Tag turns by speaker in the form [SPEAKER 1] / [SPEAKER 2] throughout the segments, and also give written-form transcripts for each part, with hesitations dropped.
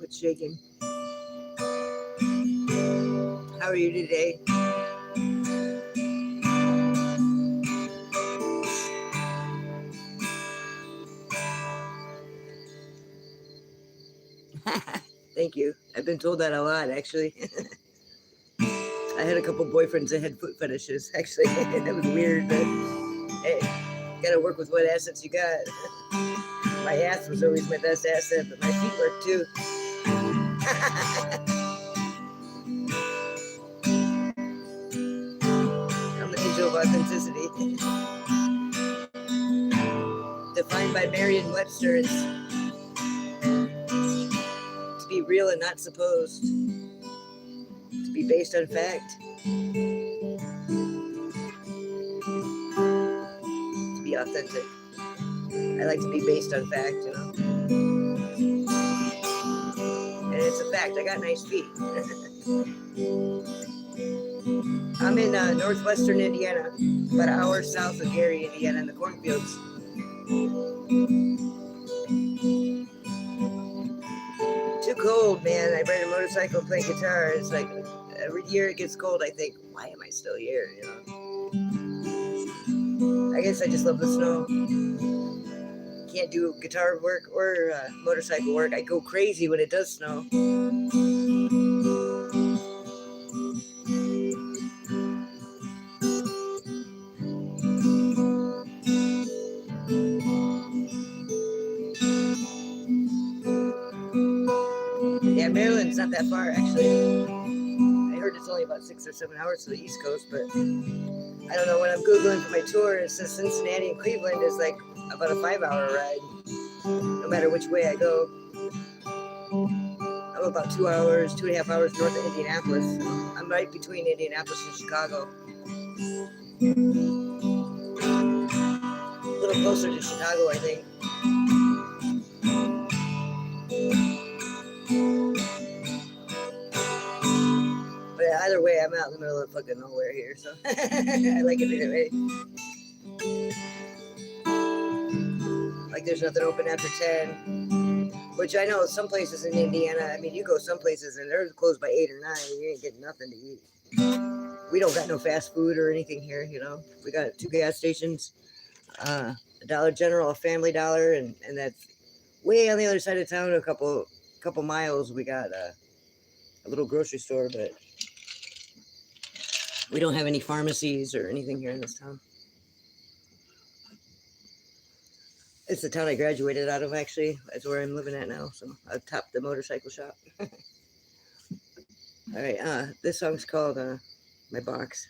[SPEAKER 1] What's shaking? How are you today? Thank you. I've been told that a lot, actually. I had a couple boyfriends that had foot fetishes, actually. That was weird, but hey, you gotta work with what assets you got. My ass was always my best asset, but my feet work too. I'm the angel of authenticity. Defined by Merriam-Webster, it's to be real and not supposed. To be based on fact. To be authentic. I like to be based on fact, you know. And it's a fact, I got nice feet. I'm in northwestern Indiana, about an hour south of Gary, Indiana, in the cornfields. Too cold, man. I ride a motorcycle and play guitar. It's like every year it gets cold, I think, why am I still here, you know? I guess I just love the snow. Can't do guitar work or motorcycle work. I go crazy when it does snow. Yeah, Maryland's not that far, actually. I heard it's only about 6 or 7 hours to the East Coast, but I don't know. When I'm Googling for my tour, it says Cincinnati and Cleveland is like about a 5-hour ride, no matter which way I go. I'm about 2 hours, 2.5 hours north of Indianapolis. So I'm right between Indianapolis and Chicago. A little closer to Chicago, I think. But either way, I'm out in the middle of fucking nowhere here, so I like it either way. Like there's nothing open after 10, which I know some places in Indiana, I mean, you go some places and they're closed by 8 or 9, you ain't getting nothing to eat. We don't got no fast food or anything here, you know. We got 2 gas stations, a Dollar General, a Family Dollar, and that's way on the other side of town, a couple miles, we got a little grocery store, but we don't have any pharmacies or anything here in this town. It's the town I graduated out of, actually. That's where I'm living at now, so I topped the motorcycle shop. All right, this song's called My Box.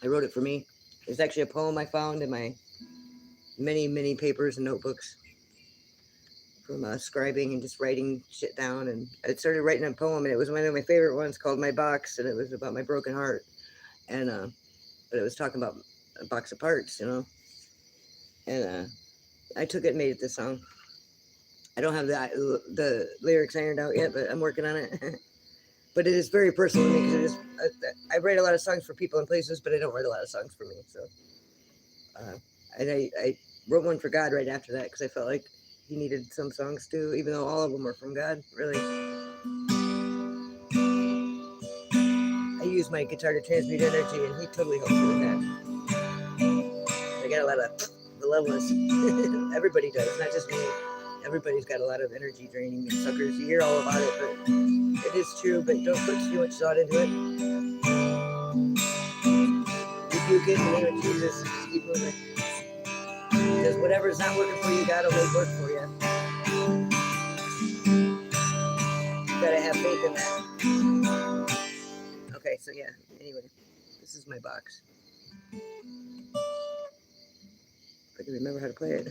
[SPEAKER 1] I wrote it for me. It's actually a poem I found in my many, many papers and notebooks from scribing and just writing shit down. And I started writing a poem, and it was one of my favorite ones called My Box, and it was about my broken heart. And but it was talking about a box of parts, you know. And I took it and made it this song. I don't have the lyrics ironed out yet, but I'm working on it. But it is very personal to me because I write a lot of songs for people and places, but I don't write a lot of songs for me. So, and I wrote one for God right after that because I felt like he needed some songs too, even though all of them are from God, really. I use my guitar to transmute energy, and he totally helps me with that. I got a lot of malevolence. Everybody does, not just me. Everybody's got a lot of energy draining and suckers. You hear all about it, but it is true, but don't put too much thought into it. Rebuke it in the name of Jesus. Just keep moving. Because whatever's not working for you, God will make work for you. You gotta have faith in that. Okay, so yeah, anyway, this is my box. If I can remember how to play it.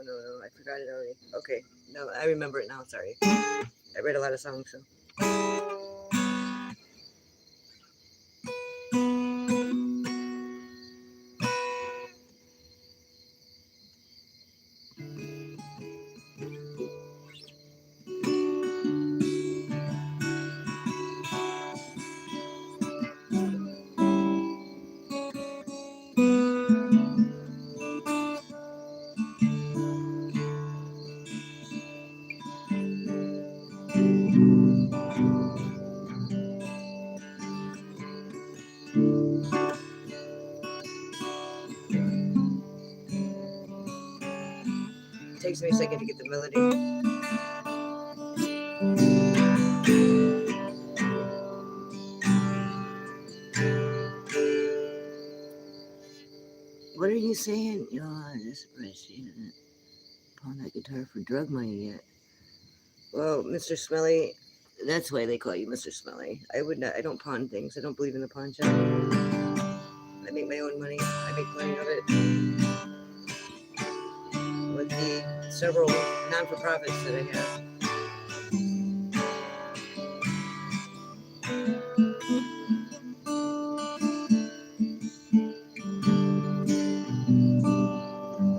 [SPEAKER 1] No, I forgot it already. Okay, no, I remember it now, sorry. I read a lot of songs, so. It takes me a second to get the melody. What are you saying? Oh, this is pawn that guitar for drug money yet. Well, Mr. Smelly, that's why they call you Mr. Smelly. I don't pawn things. I don't believe in the pawn shop. I make my own money. I make plenty of it. With the several non-for-profits that I have.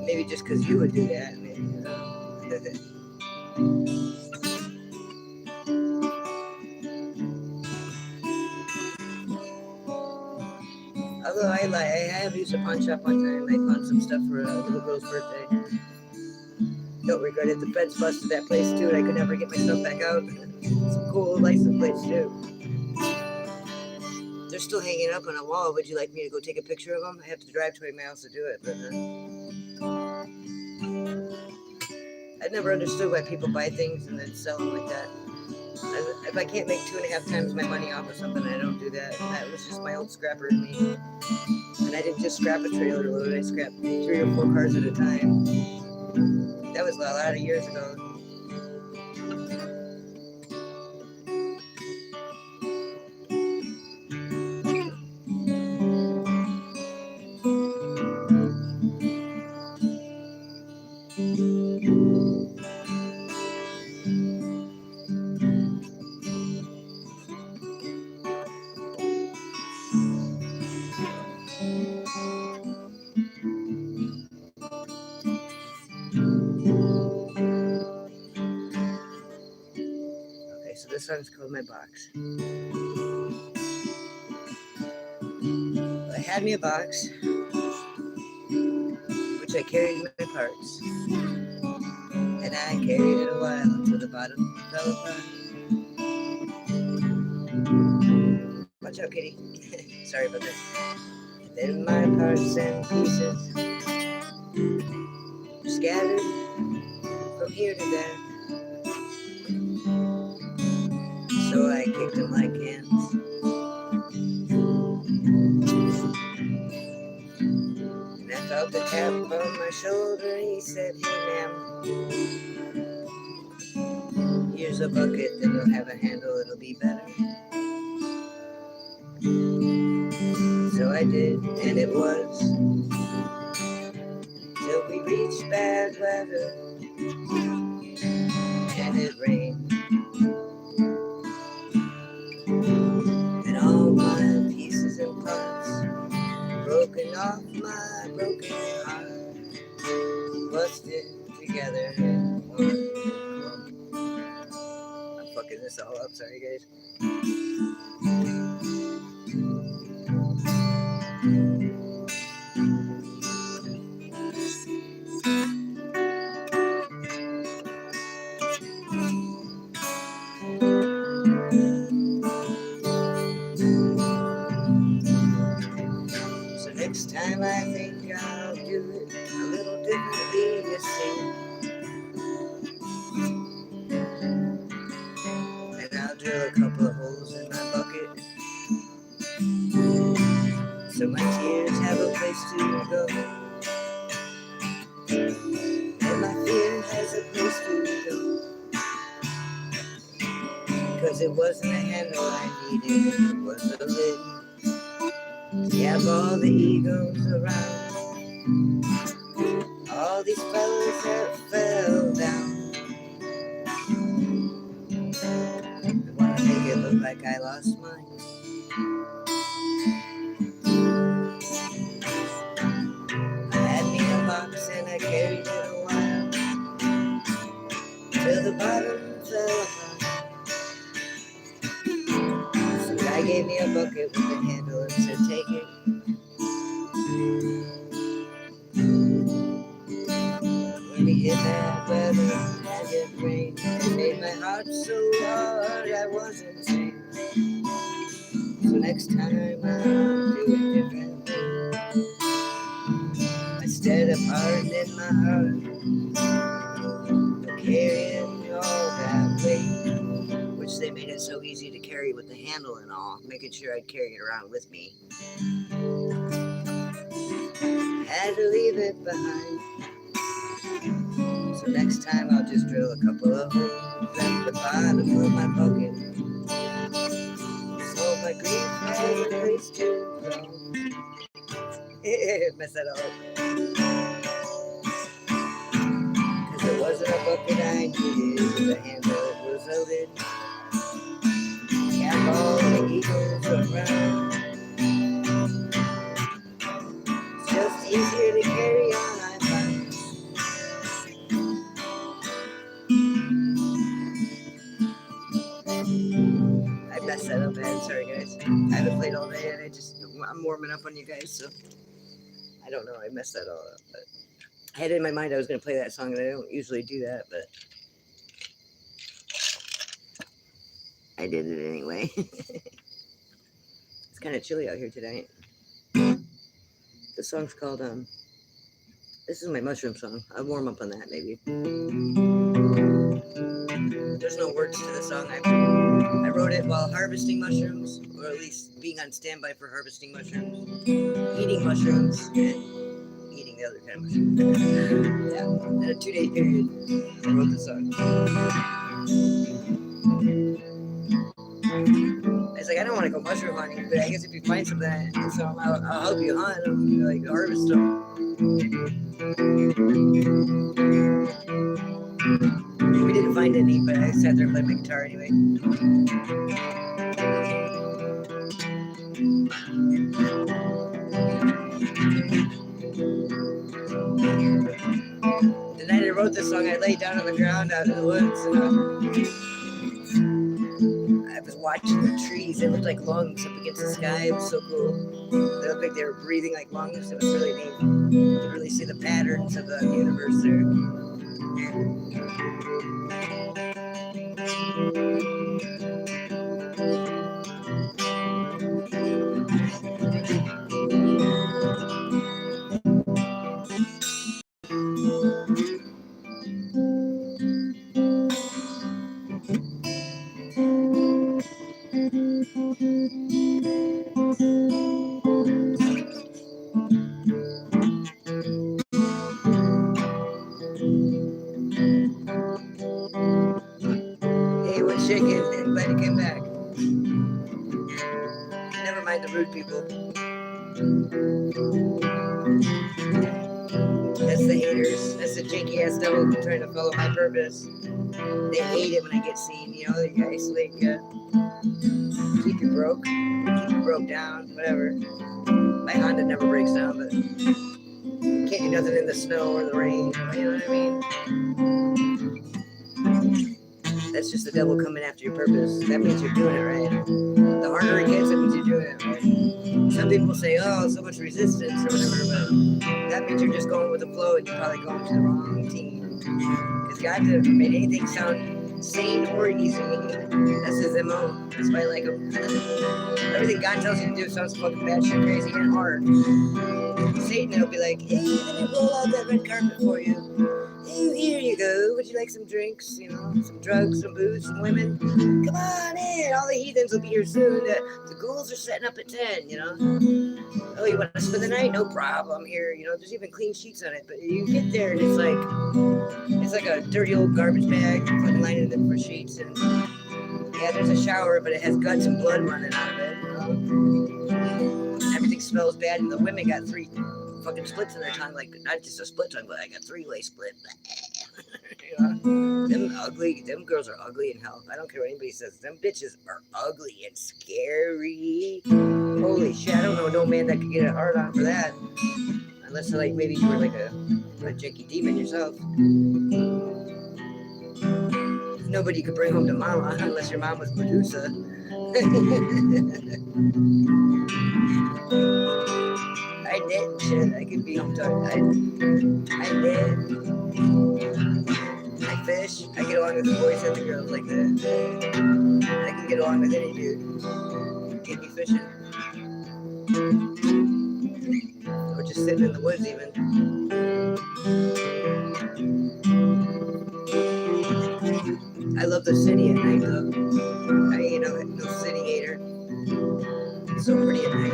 [SPEAKER 1] Maybe just because you would do that. Maybe, Although I have used a pawn shop one time. I pawned some stuff for a little girl's birthday. Don't regret it. The feds busted that place too, and I could never get my stuff back out. Some cool license plates too. They're still hanging up on a wall. Would you like me to go take a picture of them? I have to drive 20 miles to do it, but I never understood why people buy things and then sell them like that. If I can't make 2.5 times my money off of something, I don't do that. And that was just my old scrapper in me. And I didn't just scrap a trailer load. I scrapped 3 or 4 cars at a time. That was a lot of years ago. So this song's called My Box. I had me a box, which I carried my parts, and I carried it a while until the bottom fell apart. Watch out, kitty. Sorry about that. And then my parts and pieces scattered from here to there. So I kicked them like cans. And I felt the tap on my shoulder. He said, hey ma'am, here's a bucket that will have a handle, it'll be better. So I did, and it was till we reached bad weather, and it rained. And all my pieces and parts broken off my broken heart, busted together in one clump. I'm fucking this all up, sorry guys. So next time I think I'll do it a little differently, you see. drill a couple of holes in my bucket, so my tears have a place to go, and my fear has a place to go, 'cause it wasn't a handle I needed, it was a lid. You have all the egos around, all these fellas that fell down. I wanna make it look like I lost mine. I had me a box and I carried it a while, till the bottom fell apart. Some guy gave me a bucket with a handle and said, take it. When he hit that weather and it rained, it made my heart so hard I was insane. So next time I'll do it different. Instead of hardening my heart, carrying all that weight, which they made it so easy to carry with the handle and all, making sure I'd carry it around with me. Had to leave it behind. So next time I'll just drill a couple of holes at the bottom of my bucket, so my grief has a place to go. Mess that up. 'Cause it wasn't a bucket I needed, the handle was a lid. Got all the eagles around. It's just easier to carry on, I find. I messed that up, man. Sorry, guys. I haven't played all day, and I'm warming up on you guys, so I don't know. I messed that all up, but I had it in my mind I was going to play that song, and I don't usually do that, but I did it anyway. It's kind of chilly out here tonight. The song's called, this is my mushroom song. I'll warm up on that, maybe. There's no words to the song. I wrote it while harvesting mushrooms, or at least being on standby for harvesting mushrooms, eating mushrooms, and eating the other kind of mushrooms. Yeah, in a 2-day period, I wrote the song. I was like, I don't want to go mushroom hunting, but I guess if you find something, I'll help you hunt them, like harvest them. We didn't find any, but I sat there and played my guitar anyway. The night I wrote this song, I laid down on the ground out in the woods, and I was watching the trees. They looked like lungs up against the sky. It was so cool. They looked like they were breathing like lungs. It was really neat. You could really see the patterns of the universe there. Chicken, and glad you came back. Never mind the rude people. That's the haters. That's the janky ass devil trying to follow my purpose. They hate it when I get seen, you know, you isolate you. Keep you broke down, whatever. My Honda never breaks down, but can't do nothing in the snow or the rain, you know what I mean? That's just the devil coming after your purpose. That means you're doing it right. The harder it gets, that means you're doing it right. Some people say, oh, so much resistance or whatever, but that means you're just going with the flow and you're probably going to the wrong team. Because God never made anything sound sane or easy. That's his MO. That's why I like him. Everything God tells you to do sounds fucking bad shit, crazy, and hard. Satan will be like, hey, let me roll out that red carpet for you. Here you go. Would you like some drinks? You know, some drugs, some booze, some women? Come on in. All the heathens will be here soon. The ghouls are setting up at 10, you know. Oh, you want to spend the night? No problem. Here, you know, there's even clean sheets on it. But you get there and it's like a dirty old garbage bag, fucking lining it for sheets. And yeah, there's a shower, but it has guts and blood running out of it. You know? Everything smells bad, and the women got 3 fucking splits in their tongue, like not just a split tongue, but like a 3-way split. You know? Them girls are ugly in hell. I don't care what anybody says. Them bitches are ugly and scary. Holy shit, I don't know no man that could get a hard on for that. Unless like maybe you were like a janky demon yourself. Nobody could bring home to mama unless your mom was Medusa. I did shit. I could be home to I did. I fish. I get along with the boys and the girls like that. I can get along with any dude. Get me fishing. Or just sitting in the woods even. I love the city at night though. I ain't no city hater. It's so pretty at night.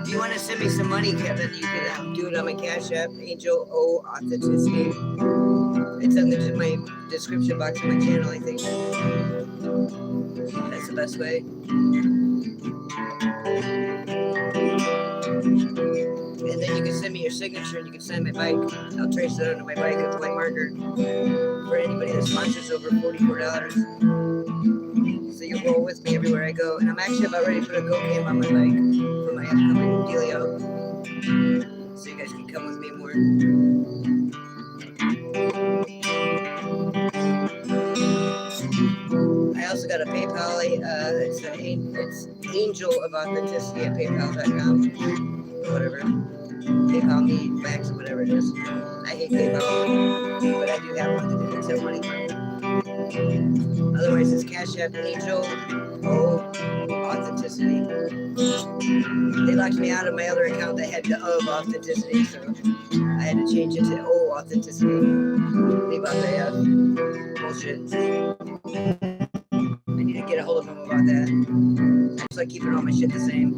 [SPEAKER 1] Do you want to send me some money, Kevin? You can do it on my Cash App, ACOUSTIC. It's in my description box of my channel, I think. That's the best way. And then you can send me your signature and you can sign my bike. I'll trace it onto my bike with my marker. For anybody that sponsors over $44. So you roll with me everywhere I go. And I'm actually about ready to put a go cam on my bike for my upcoming dealio. So you guys can come with me more. I also got a PayPal. It's angeloauthenticity at paypal.com. Whatever. PayPal me, Max, whatever it is. I hate PayPal, but I do have one that takes their money. Otherwise, it's Cash App Angel Authenticity. They locked me out of my other account that had the authenticity, so I had to change it to authenticity. Leave out the bullshit. I need to get a hold of them about that. I just like keeping all my shit the same.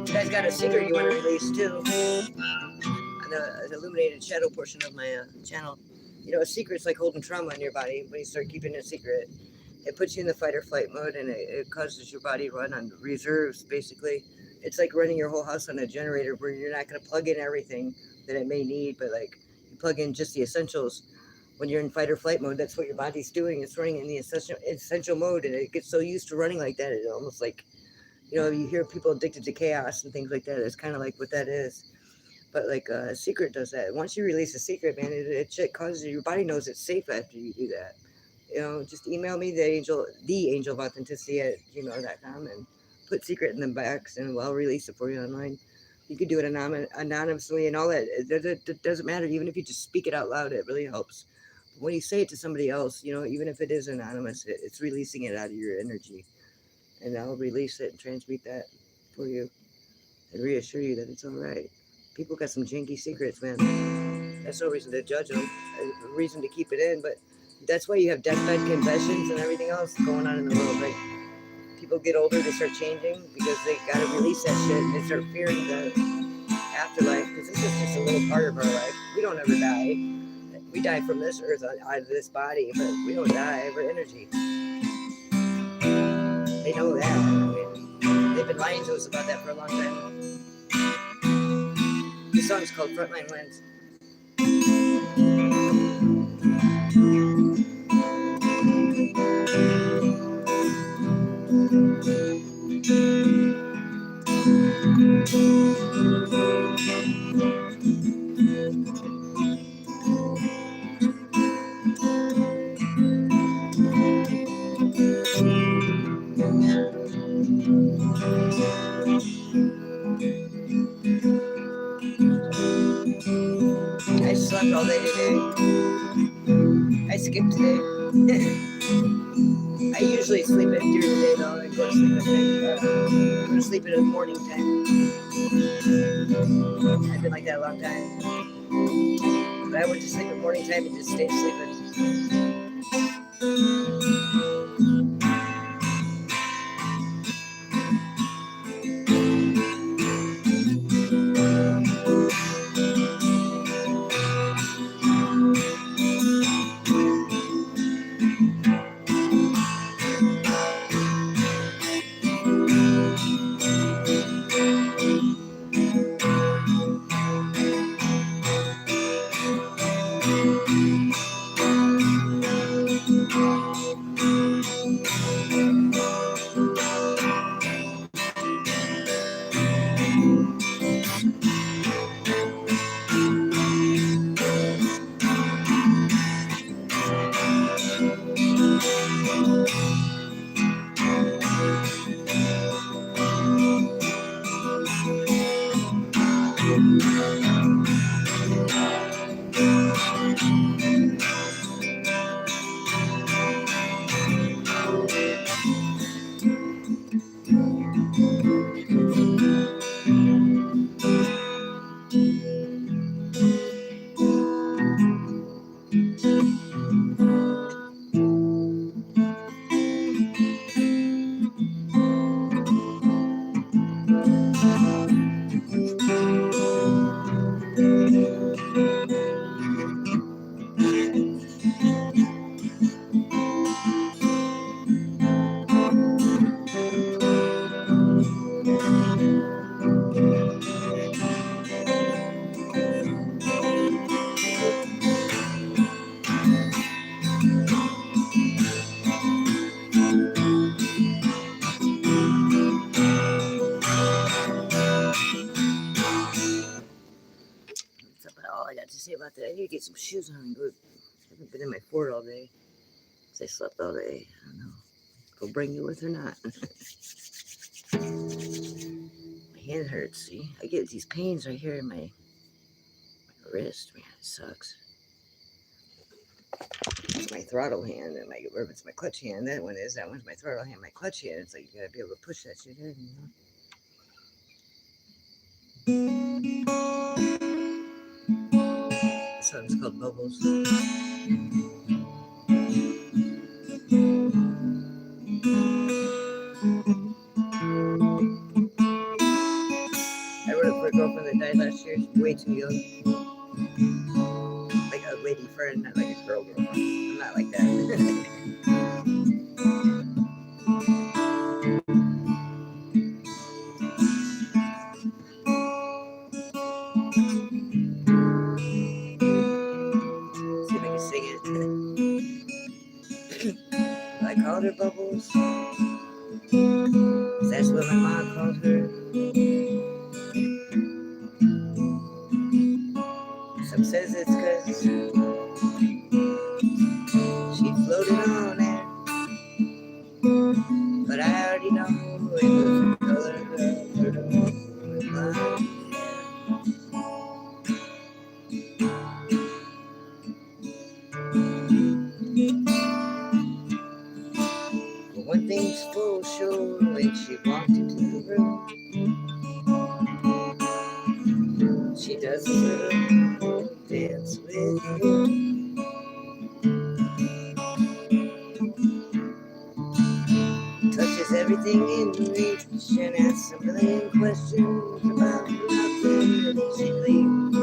[SPEAKER 1] You guys got a secret you want to release too? On the illuminated shadow portion of my channel. You know, a secret's like holding trauma in your body. When you start keeping a secret, it puts you in the fight or flight mode, and it causes your body to run on reserves, basically. It's like running your whole house on a generator where you're not going to plug in everything that it may need, but like you plug in just the essentials. When you're in fight or flight mode, that's what your body's doing. It's running in the essential mode, and it gets so used to running like that, it's almost like, you know, you hear people addicted to chaos and things like that. It's kind of like what that is. But like a secret does that. Once you release a secret, man, it causes your body knows it's safe after you do that. You know, just email me the angel of authenticity at gmail.com and put secret in the box, and I'll release it for you online. You could do it anonymously and all that. It doesn't matter. Even if you just speak it out loud, it really helps. But when you say it to somebody else, you know, even if it is anonymous, it's releasing it out of your energy. And I'll release it and transmute that for you and reassure you that it's all right. People got some janky secrets, man. That's no reason to judge them. A reason to keep it in, but that's why you have deathbed confessions and everything else going on in the world, right? People get older, they start changing because they got to release that shit and they start fearing the afterlife, because this is just a little part of our life. We don't ever die. We die from this earth out of this body, but we don't die. We're energy. They know that. I mean, they've been lying to us about that for a long time. The song's called Frontline Lens. I skipped today. I usually sleep in during the day though. I go to sleep at night. Go to sleep at the morning time. I've been like that a long time. But I went to sleep at morning time and just stayed sleeping. That's about all I got to say about that. I need to get some shoes on and go. I haven't been in my fort all day. Because I slept all day. I don't know. If I'll bring you with or not. My hand hurts, see? I get these pains right here in my wrist. Man, it sucks. It's my throttle hand, and or if it's my clutch hand, that one is. That one's my throttle hand. My clutch hand, it's like you gotta be able to push that shit in, you know? This song's called Bubbles. I wrote it for a girlfriend that died last year. She's way too young. Like a lady friend, not like a girl girlfriend. I'm not like that. See if I can sing it. I called her Bubbles. That's what my mom called her. Some says it's cause she floated on air. But I already know it was the color of her blonde hair. But one thing's for sure, when she walked into the room, she does a little dance with you. Touches everything in reach and asks a million questions about nothing that she leaves.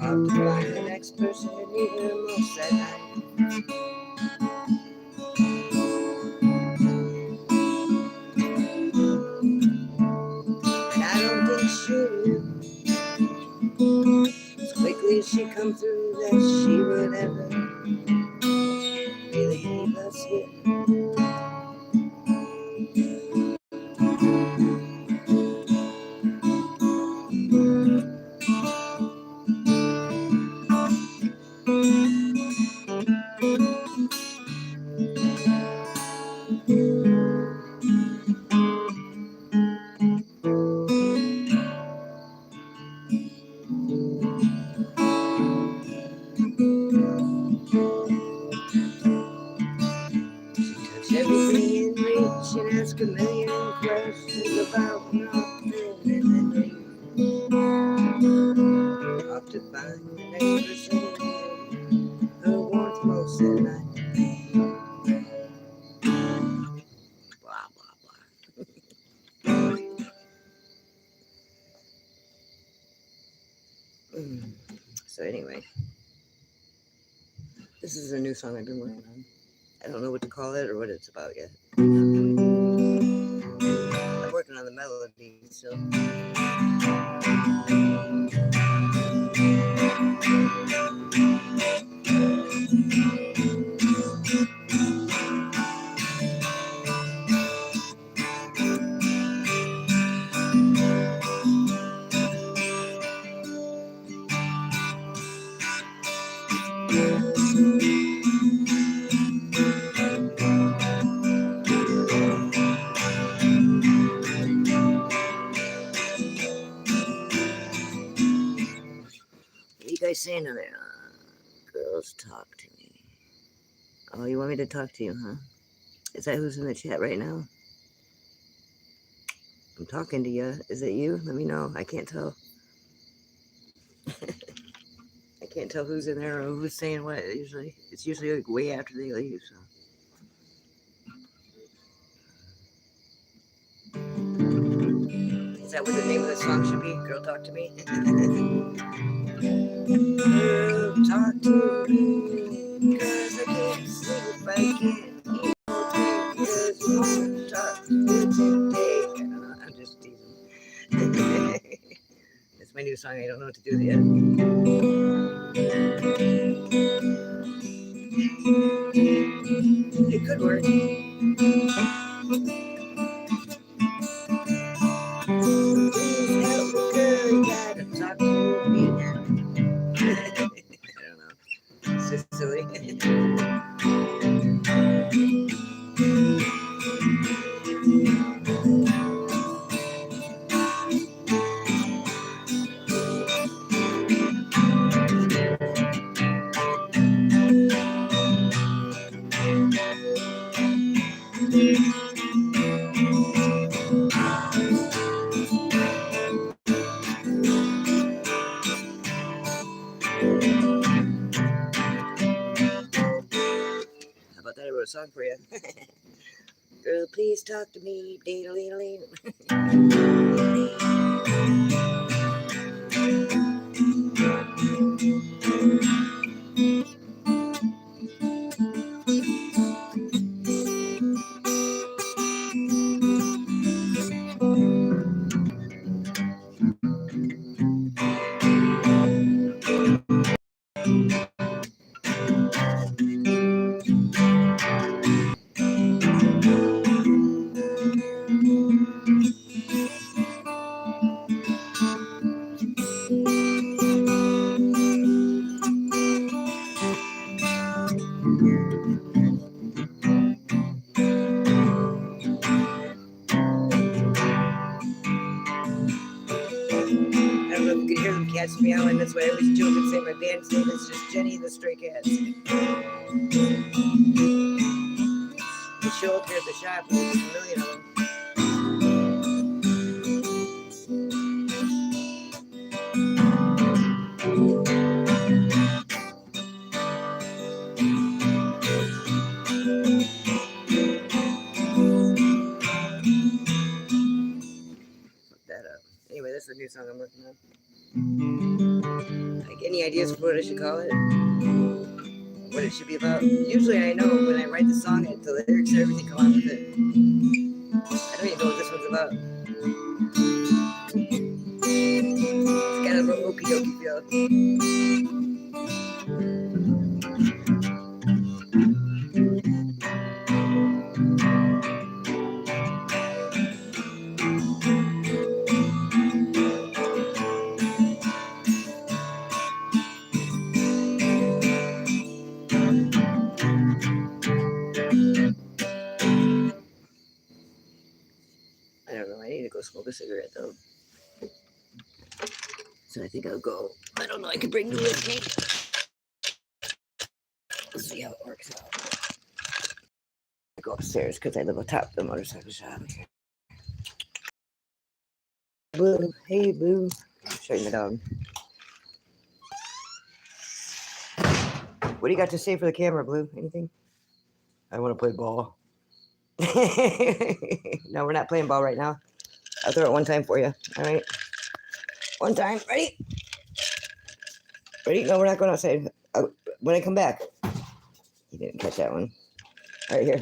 [SPEAKER 1] Hard to find the next person to need her most that night. And I don't think she knew as quickly as she come through that she would ever really leave us here. her warmth most at night. Blah, blah, blah. So anyway, this is a new song I've been working on. I don't know what to call it or what it's about yet. I'm working on the melody still. What are you guys saying on there? Girls, talk to me. Oh, you want me to talk to you, huh? Is that who's in the chat right now? I'm talking to you. Is it you? Let me know. I can't tell. I can't tell who's in there or who's saying what. It's usually like way after they leave. So. Is that what the name of the song should be? Girl, talk to me. Girl, talk to me, 'cause I can't sleep if I can't eat all day, 'cause you won't talk to me today. I'm just teasing. It's my new song. I don't know what to do yet. It could work. Please help me, girl, you gotta talk to me now. I don't know. It's just silly. How about that? I wrote a song for you. Girl, please talk to me. Diddle-diddle-diddle. I don't know if you can hear them cats meowing. That's why I always joke and say my band's name is just Jenny the Stray Cats. They show up here at the shop and there's a million of them. Fuck that up. Anyway, that's the new song I'm working on. Like, any ideas for what I should call it? What it should be about? Usually I know when I write the song, the lyrics and everything come out with it. I don't even know what this one's about. It's kind of a okie dokie feel. I don't know. I need to go smoke a cigarette though. So I think I'll go. I don't know. I could bring you with me. Let's see how it works out. I go upstairs because I live atop the motorcycle shop here. Boo. Hey, Boo. I'm showing the dog. What do you got to say for the camera, Blue? Anything? I want to play ball. No, we're not playing ball right now. I'll throw it one time for you. All right. One time. Ready? Ready? No, we're not going outside. When I come back. He didn't catch that one. All right, here.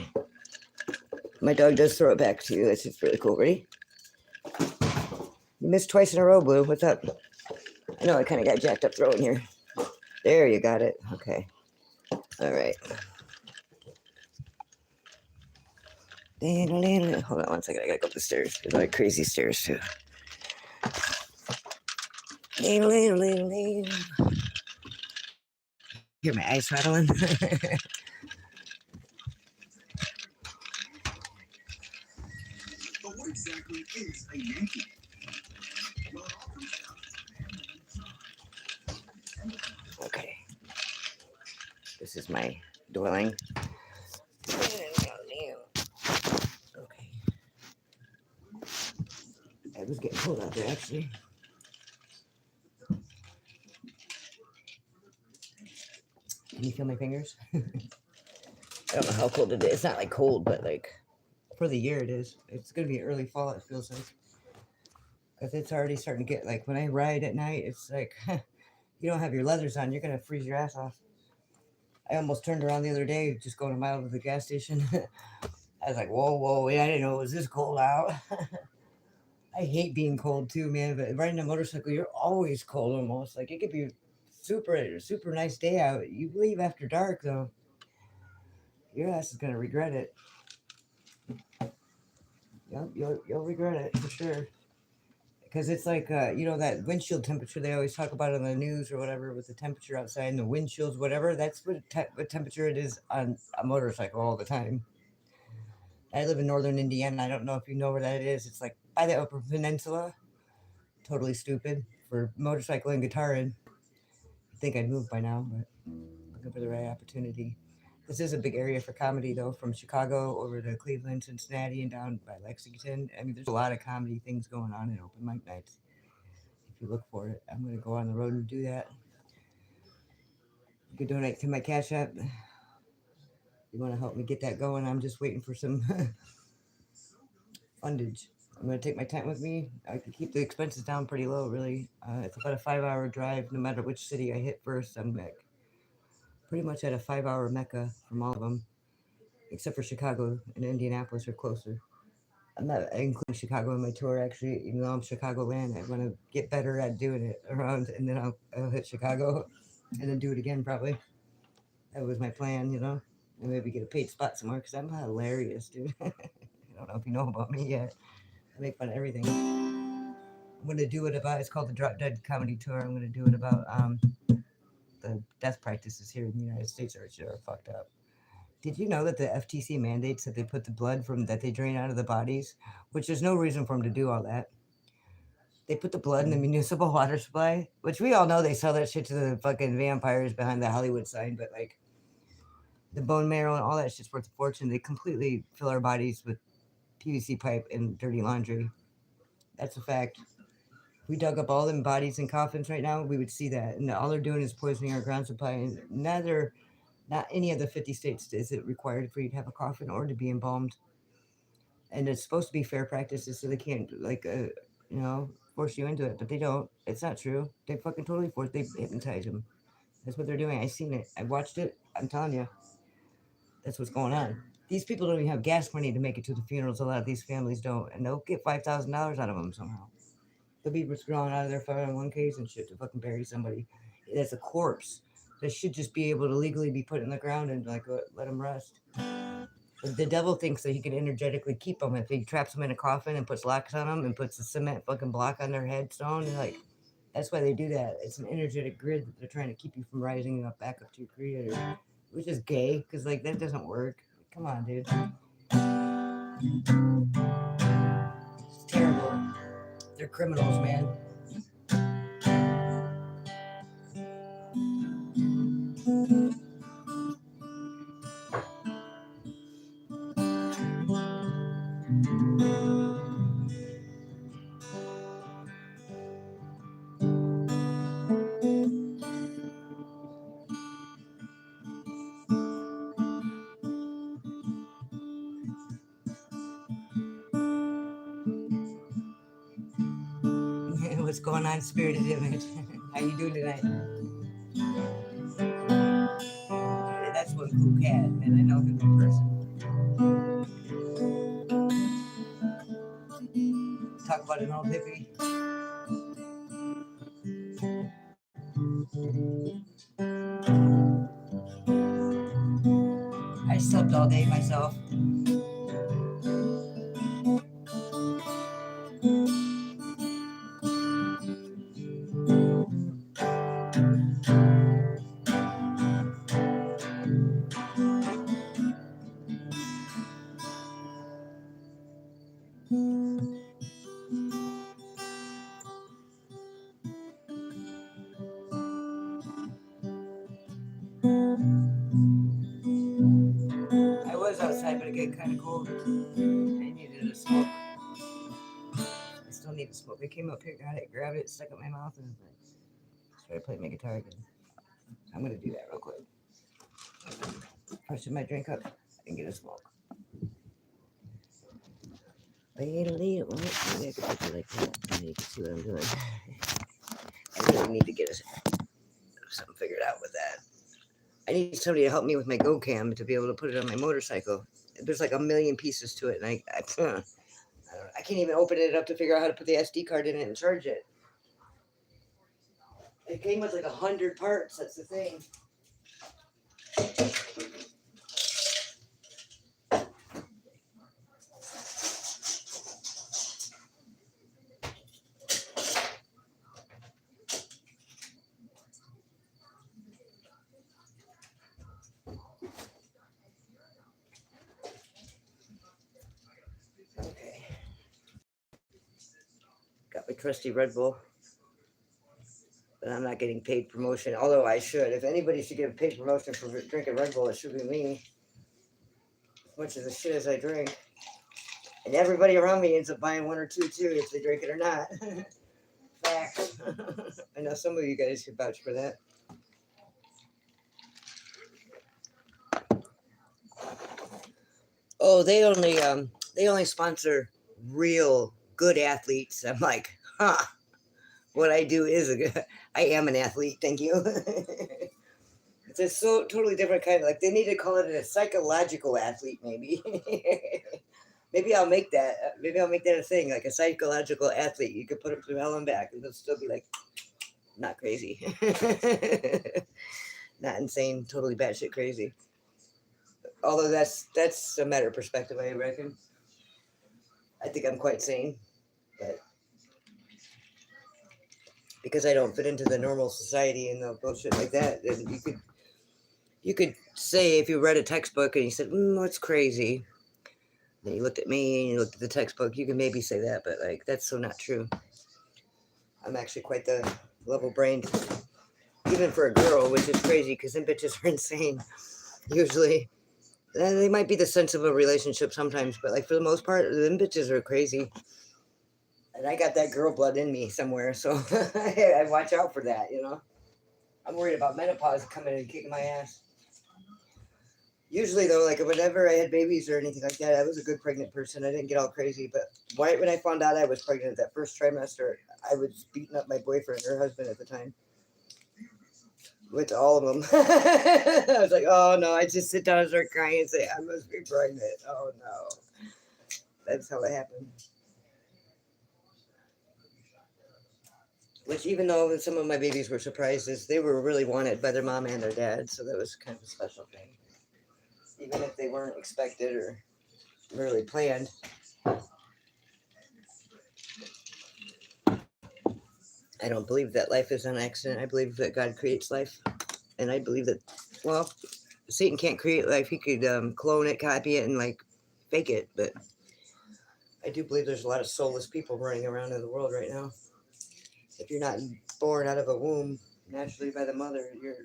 [SPEAKER 1] My dog does throw it back to you. That's just really cool. Ready? You missed twice in a row, Blue. What's up? I know I kind of got jacked up throwing here. There, you got it. Okay. All right. Hold on one second. I gotta go up the stairs. There's like crazy stairs too. Hear my ice rattling. But what exactly is a Yankee? Okay. This is my dwelling. Okay. It was getting cold out there, actually. Can you feel my fingers? I don't know how cold it is. It's not like cold, but like for the year it is. It's gonna be early fall, it feels like. Because it's already starting to get like when I ride at night, it's like you don't have your leathers on, you're gonna freeze your ass off. I almost turned around the other day just going a mile to the gas station. I was like, whoa, I didn't know it was this cold out. I hate being cold too, man. But riding a motorcycle, you're always cold almost. Like it could be super nice day out. You leave after dark though, your ass is gonna regret it. Yep, you'll regret it for sure. Because it's like that windshield temperature they always talk about on the news or whatever with the temperature outside and the windshields, whatever. That's what temperature it is on a motorcycle all the time. I live in northern Indiana. I don't know if you know where that is. It's like by the Upper Peninsula. Totally stupid for motorcycle and guitaring. I think I'd move by now, but looking for the right opportunity. This is a big area for comedy, though, from Chicago over to Cleveland, Cincinnati, and down by Lexington. I mean, there's a lot of comedy things going on at open mic nights. If you look for it, I'm going to go on the road and do that. You can donate to my Cash App. You want to help me get that going? I'm just waiting for some fundage. I'm going to take my tent with me. I can keep the expenses down pretty low, really. It's about a 5-hour drive. No matter which city I hit first, I'm back. Pretty much at a 5-hour mecca from all of them, except for Chicago and Indianapolis are closer. I'm not including Chicago in my tour, actually, even though I'm Chicagoland. I want to get better at doing it around, and then I'll hit Chicago and then do it again, probably. That was my plan, and maybe get a paid spot somewhere, because I'm hilarious, dude. I don't know if you know about me yet. I make fun of everything. I'm going to do it about, it's called the Drop Dead Comedy Tour. I'm going to do it about the death practices here in the United States are fucked up. Did you know that the FTC mandates that they put the blood that they drain out of the bodies, which there's no reason for them to do all that. They put the blood in the municipal water supply, which we all know they sell that shit to the fucking vampires behind the Hollywood sign, but like the bone marrow and all that shit's worth a fortune. They completely fill our bodies with PVC pipe and dirty laundry. That's a fact. If we dug up all them bodies in coffins right now, we would see that. And all they're doing is poisoning our ground supply. And not any of the 50 states is it required for you to have a coffin or to be embalmed. And it's supposed to be fair practices, so they can't, force you into it. But they don't. It's not true. They fucking totally they hypnotize them. That's what they're doing. I seen it. I watched it. I'm telling you. That's what's going on. These people don't even have gas money to make it to the funerals. A lot of these families don't. And they'll get $5,000 out of them somehow. They'll be withdrawing out of their 501ks and shit to fucking bury somebody. That's a corpse. That should just be able to legally be put in the ground and let them rest. But the devil thinks that he can energetically keep them if he traps them in a coffin and puts locks on them and puts a cement fucking block on their headstone. And that's why they do that. It's an energetic grid that they're trying to keep you from rising up back up to your creator, which is gay because that doesn't work. Come on, dude. It's terrible. They're criminals, man. What's going on, Spirited Image? How you doing tonight? That's one cool cat, man. I know him in person. Talk about an old hippie. I slept all day myself. I was outside, but it got kind of cold. I needed a smoke. I still need to smoke. I came up here, got it, grabbed it, stuck it in my mouth, and started playing my guitar again. I'm gonna do that real quick. Pushing my drink up and get a smoke. Maybe I could put it like that. You can see what I'm doing. I really need to get something figured out with that. I need somebody to help me with my GoCam to be able to put it on my motorcycle. There's like a million pieces to it, and I can't even open it up to figure out how to put the SD card in it and charge it. It came with like 100 parts. That's the thing. Okay. Got my trusty Red Bull. But I'm not getting paid promotion, although I should. If anybody should get paid promotion for drinking Red Bull, it should be me. As much of the shit as I drink. And everybody around me ends up buying one or two too, if they drink it or not. Fact. I know some of you guys could vouch for that. Oh, they only sponsor real good athletes. I'm like, huh. What I do is I am an athlete, thank you. It's a totally different kind of, like, they need to call it a psychological athlete, maybe. Maybe I'll make that a thing, like a psychological athlete. You could put them through hell and back, and they'll still be like, not crazy. Not insane, totally batshit crazy. Although that's a matter of perspective, I reckon. I think I'm quite sane, but because I don't fit into the normal society and the bullshit like that, then you could say, if you read a textbook and you said, what's crazy? Then you looked at me and you looked at the textbook, you can maybe say that, but like, that's so not true. I'm actually quite the level-brained, even for a girl, which is crazy because them bitches are insane, usually. And they might be the sense of a relationship sometimes, but like for the most part, them bitches are crazy. And I got that girl blood in me somewhere, so I watch out for that, you know. I'm worried about menopause coming and kicking my ass. Usually, though, like whenever I had babies or anything like that, I was a good pregnant person. I didn't get all crazy, but right when I found out I was pregnant that first trimester, I was beating up my boyfriend or husband at the time. With all of them. I was like, oh no, I just sit down and start crying and say, I must be pregnant. Oh no. That's how it happened. Which, even though some of my babies were surprises, they were really wanted by their mom and their dad, so that was kind of a special thing. Even if they weren't expected or really planned. I don't believe that life is an accident. I believe that God creates life. And I believe that, well, Satan can't create life. He could clone it, copy it, and like fake it. But I do believe there's a lot of soulless people running around in the world right now. If you're not born out of a womb naturally by the mother, you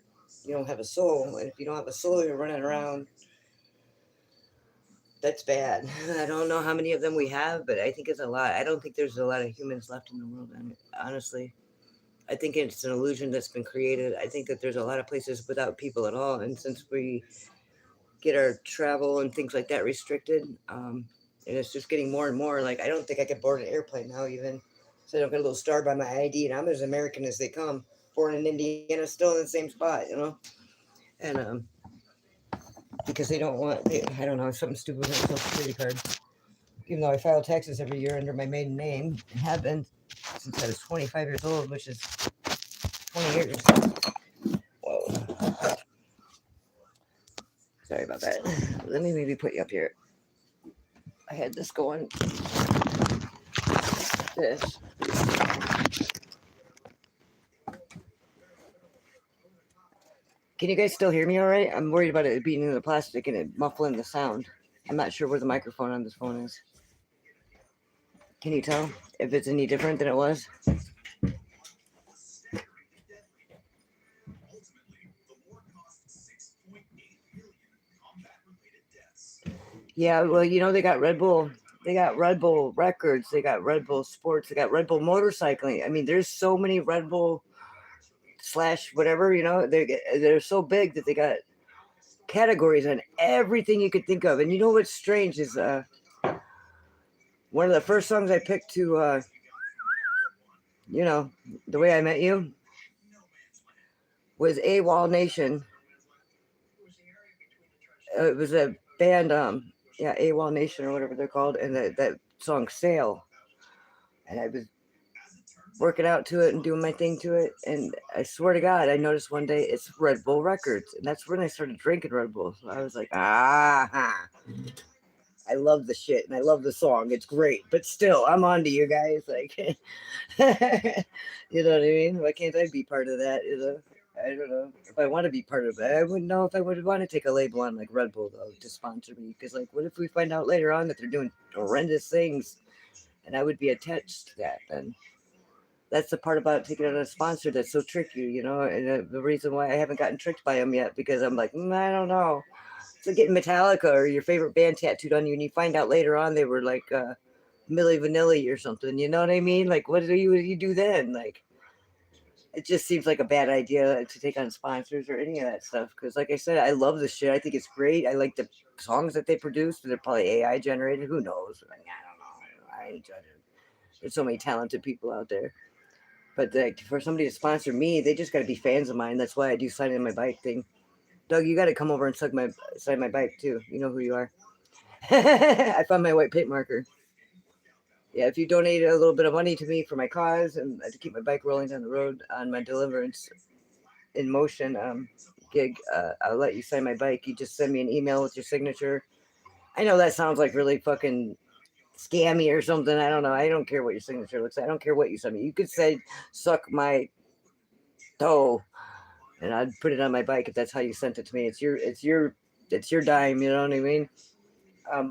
[SPEAKER 1] don't have a soul. And if you don't have a soul, you're running around. That's bad. I don't know how many of them we have, but I think it's a lot. I don't think there's a lot of humans left in the world, honestly. I think it's an illusion that's been created. I think that there's a lot of places without people at all. And since we get our travel and things like that restricted, and it's just getting more and more, like, I don't think I could board an airplane now even. So I don't get a little star by my ID, and I'm as American as they come. Born in Indiana, still in the same spot, you know. And because they don't want, I don't know, something stupid with my Social Security card. Even though I file taxes every year under my maiden name, and have been since I was 25 years old, which is 20 years. Whoa. Sorry about that. Let me maybe put you up here. I had this going. This. Can you guys still hear me all right? I'm worried about it being in the plastic and it muffling the sound. I'm not sure where the microphone on this phone is. Can you tell if it's any different than it was? Yeah, well, you know, they got Red Bull. They got Red Bull records. They got Red Bull sports. They got Red Bull motorcycling. I mean, there's so many Red Bull / whatever, you know, they're so big that they got categories on everything you could think of. And you know what's strange is one of the first songs I picked to, you know, The Way I Met You was AWOL Nation. It was a band, yeah, AWOL Nation or whatever they're called, and that song Sail. And I was working out to it and doing my thing to it, and I swear to God, I noticed one day it's Red Bull Records, and that's when I started drinking Red Bull. So I was like, I love the shit and I love the song. It's great, but still, I'm on to you guys. Like, you know what I mean? Why can't I be part of that? You know, I don't know if I want to be part of it. I wouldn't know if I would want to take a label on like Red Bull though to sponsor me, because like, what if we find out later on that they're doing horrendous things, and I would be attached to that then? That's the part about taking out a sponsor that's so tricky, you know. And the reason why I haven't gotten tricked by them yet, because I'm like, I don't know. It's like getting Metallica or your favorite band tattooed on you, and you find out later on they were like Milli Vanilli or something. You know what I mean? Like, what do you do then? Like, it just seems like a bad idea to take on sponsors or any of that stuff. Because, like I said, I love this shit. I think it's great. I like the songs that they produce. They're probably AI generated. Who knows? Like, I don't know. I ain't judging. There's so many talented people out there. But like, for somebody to sponsor me, they just got to be fans of mine. That's why I do signing my bike thing. Doug, you got to come over and sign my bike too. You know who you are. I found my white paint marker. Yeah, if you donate a little bit of money to me for my cause and to keep my bike rolling down the road on my Deliverance in Motion gig, I'll let you sign my bike. You just send me an email with your signature. I know that sounds like really fucking scammy or something. I don't know. I don't care what your signature looks like. I don't care what you send me. You could say suck my toe, and I'd put it on my bike if that's how you sent it to me. It's your dime. You know what I mean?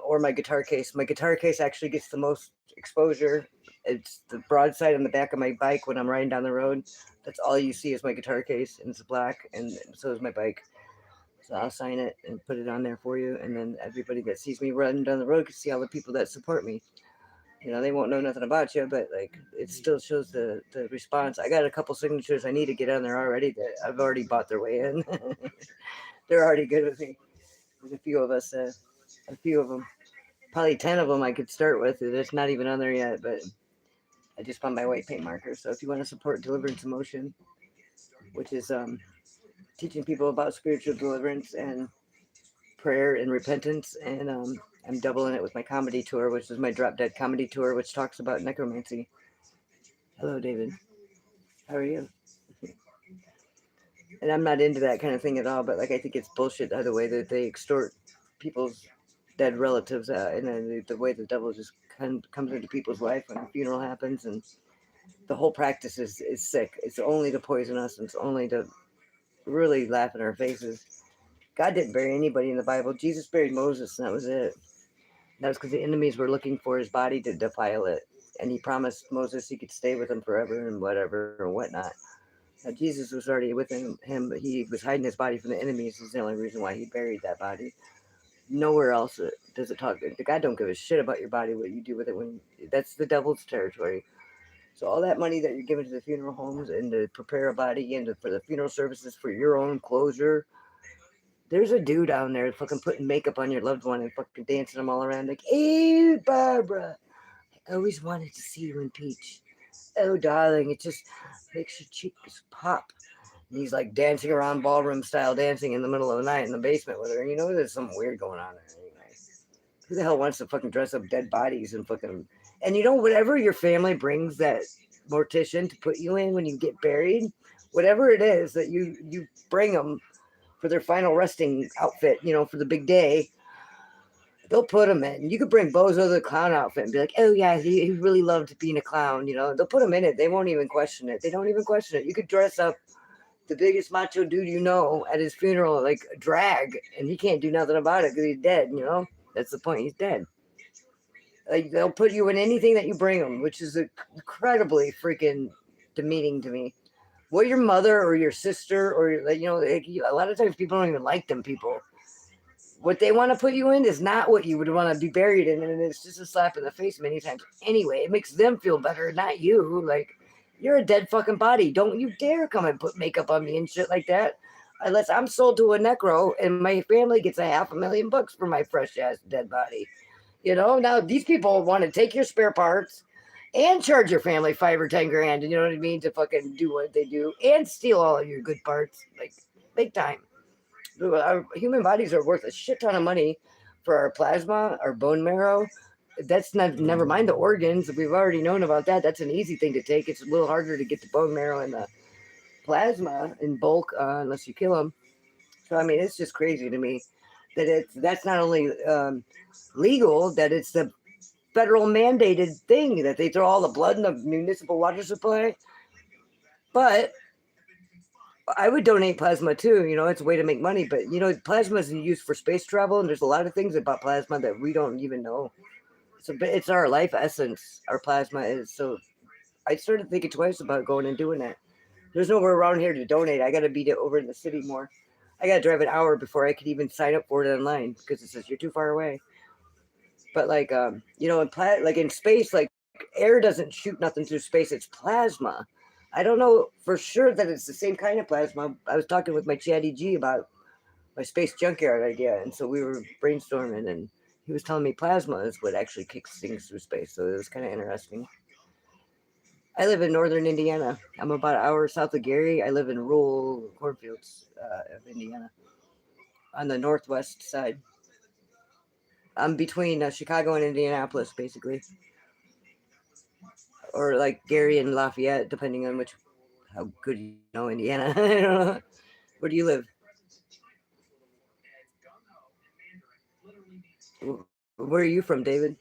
[SPEAKER 1] Or my guitar case. My guitar case actually gets the most exposure. It's the broadside on the back of my bike when I'm riding down the road. That's all you see is my guitar case, and it's black, and so is my bike. So I'll sign it and put it on there for you, and then everybody that sees me running down the road can see all the people that support me. You know, they won't know nothing about you, but like, it still shows the response. I got a couple signatures I need to get on there already that I've already bought their way in. They're already good with me. There's a few of us, a few of them, probably 10 of them I could start with. It's not even on there yet, but I just found my white paint marker. So if you want to support Deliverance in Motion, which is teaching people about spiritual deliverance and prayer and repentance, and I'm doubling it with my comedy tour, which is my Drop Dead comedy tour, which talks about necromancy. Hello, David. How are you? And I'm not into that kind of thing at all, but like, I think it's bullshit the way that they extort people's dead relatives, and then the way the devil just comes into people's life when a funeral happens, and the whole practice is sick. It's only to poison us, and it's only to really laugh in our faces. God didn't bury anybody in the Bible. Jesus buried Moses, and that was it. That was because the enemies were looking for his body to defile it, and he promised Moses he could stay with him forever and whatever or whatnot. Now, Jesus was already with him, but he was hiding his body from the enemies. Is the only reason why he buried that body. Nowhere else does it talk. God don't give a shit about your body, what you do with it. That's the devil's territory. So all that money that you're giving to the funeral homes and to prepare a body and for the funeral services for your own closure, there's a dude down there fucking putting makeup on your loved one and fucking dancing them all around like, hey, Barbara, I always wanted to see you in Peach. oh, darling, it just makes your cheeks pop. And he's like dancing around ballroom style dancing in the middle of the night in the basement with her. You know, there's something weird going on there anyway. Who the hell wants to fucking dress up dead bodies and fucking. And you know, whatever your family brings that mortician to put you in when you get buried, whatever it is that you bring them for their final resting outfit, you know, for the big day, they'll put them in. You could bring Bozo the clown outfit and be like, oh yeah, he really loved being a clown, you know. They'll put him in it. They won't even question it. They don't even question it. You could dress up the biggest macho dude you know at his funeral, like drag, and he can't do nothing about it because he's dead, you know. That's the point. He's dead. Like they'll put you in anything that you bring them, which is incredibly freaking demeaning to me. What your mother or your sister or like, you know, like, a lot of times people don't even like them people. What they want to put you in is not what you would want to be buried in, and it's just a slap in the face many times. Anyway, it makes them feel better, not you. Like, you're a dead fucking body. Don't you dare come and put makeup on me and shit like that. Unless I'm sold to a necro and my family gets $500,000 for my fresh ass dead body. You know, now these people want to take your spare parts and charge your family 5 or 10 grand, you know what I mean, to fucking do what they do and steal all of your good parts, like big time. Our human bodies are worth a shit ton of money for our plasma, our bone marrow. That's not, never mind the organs. We've already known about that. That's an easy thing to take. It's a little harder to get the bone marrow and the plasma in bulk unless you kill them. So I mean, it's just crazy to me that that's not only legal, that it's the federal mandated thing that they throw all the blood in the municipal water supply. But I would donate plasma too. You know, it's a way to make money. But you know, plasma is used for space travel, and there's a lot of things about plasma that we don't even know. So it's our life essence. Our plasma is. So I started thinking twice about going and doing that. There's nowhere around here to donate. I got to be over in the city more. I got to drive an hour before I could even sign up for it online because it says you're too far away. But like, you know, like in space, like air doesn't shoot nothing through space. It's plasma. I don't know for sure that it's the same kind of plasma. I was talking with my chatty G about my space junkyard idea, and so we were brainstorming, and he was telling me plasma is what actually kicks things through space. So it was kind of interesting. I live in northern Indiana. I'm about an hour south of Gary. I live in rural cornfields of Indiana on the northwest side. I'm between Chicago and Indianapolis, basically, or like Gary and Lafayette, depending on how good you know Indiana. I don't know. Where do you live? Where are you from, David?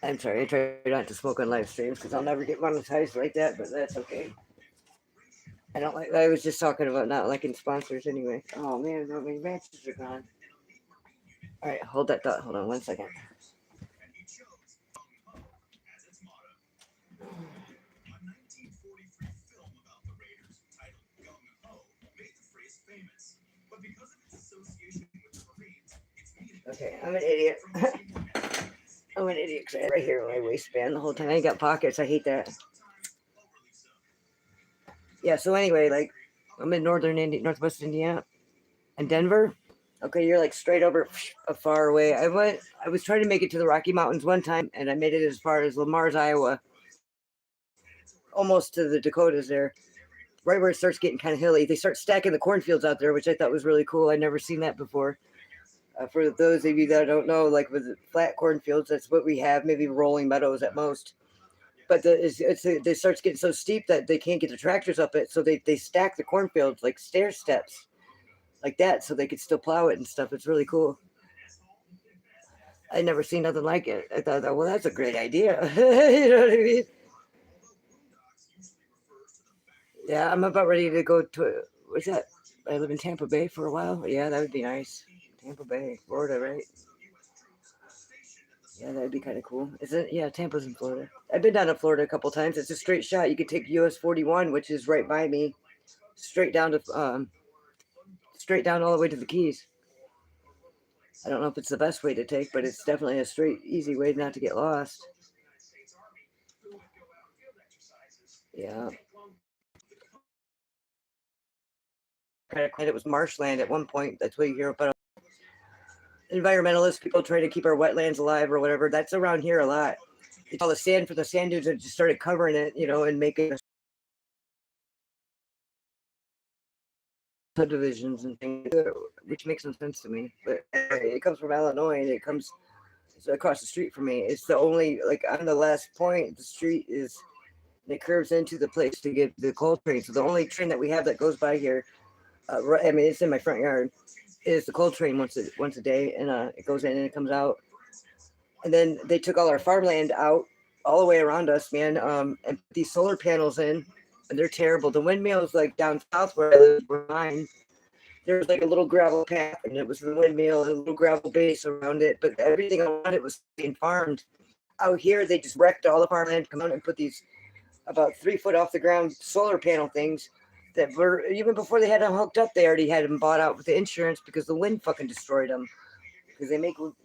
[SPEAKER 1] I'm sorry, I try not to smoke on live streams because I'll never get monetized like that, but that's okay. I don't like. I was just talking about not liking sponsors anyway. Oh man, my matches are gone. All right, hold that thought. Hold on 1 second. Okay, I'm an idiot. I'm an idiot because I had right here in my waistband the whole time. I ain't got pockets. I hate that. Yeah. So anyway, like I'm in northwest Indiana, and Denver. Okay, you're like straight over far away. I was trying to make it to the Rocky Mountains one time, and I made it as far as Lamar's, Iowa, almost to the Dakotas there, right where it starts getting kind of hilly. They start stacking the cornfields out there, which I thought was really cool. I'd never seen that before. For those of you that don't know, like with flat cornfields, that's what we have, maybe rolling meadows at most. But it starts getting so steep that they can't get the tractors up it, so they stack the cornfields like stair steps, like that, so they could still plow it and stuff. It's really cool. I never seen nothing like it. I thought, well, that's a great idea. You know what I mean? Yeah, I'm about ready to go to what's that? I live in Tampa Bay for a while. Yeah, that would be nice. Tampa Bay, Florida, right? Yeah, that'd be kind of cool. Is it? Yeah, Tampa's in Florida. I've been down to Florida a couple times. It's a straight shot. You could take US 41, which is right by me, straight down all the way to the Keys. I don't know if it's the best way to take, but it's definitely a straight, easy way not to get lost. Yeah. It was marshland at one point. That's what you hear about environmentalists, people trying to keep our wetlands alive or whatever. That's around here a lot. it's all the sand from the sand dunes that just started covering it, you know, and making subdivisions and things, which makes no sense to me. But it comes from Illinois, and it comes across the street from me. It's the only, like, on the last point, the street is, it curves into the place to get the coal train. So the only train that we have that goes by here, I mean, it's in my front yard, is the coal train once a day, and it goes in and it comes out. And then they took all our farmland out all the way around us, man, and put these solar panels in, and they're terrible. The windmills, like down south where I live, were mine. There was like a little gravel path, and it was the windmill, and a little gravel base around it, but everything around it was being farmed. Out here, they just wrecked all the farmland, come out and put these about 3 foot off the ground solar panel things that were, even before they had them hooked up, they already had them bought out with the insurance because the wind fucking destroyed them. Because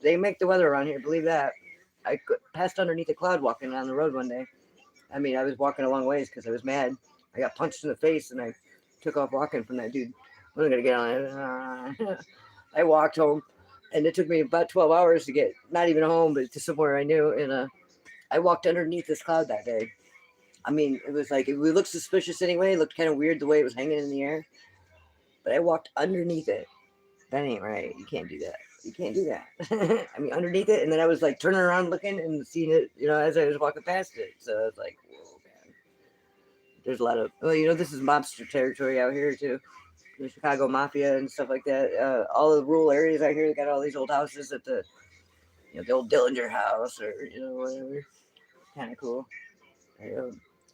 [SPEAKER 1] they make the weather around here, believe that. I passed underneath a cloud walking down the road one day. I mean, I was walking a long ways because I was mad. I got punched in the face, and I took off walking from that dude. I wasn't gonna get on it. I walked home, and it took me about 12 hours to get, not even home, but to somewhere I knew. And I walked underneath this cloud that day. I mean, it was like, it looked suspicious anyway. It looked kind of weird the way it was hanging in the air. But I walked underneath it. That ain't right. You can't do that. You can't do that. I mean, underneath it. And then I was like turning around looking and seeing it, you know, as I was walking past it. So I was like, whoa, man. There's a lot of, well, you know, this is mobster territory out here too. The Chicago Mafia and stuff like that. All the rural areas out here, they got all these old houses at the, you know, the old Dillinger house or, you know, whatever. Kind of cool.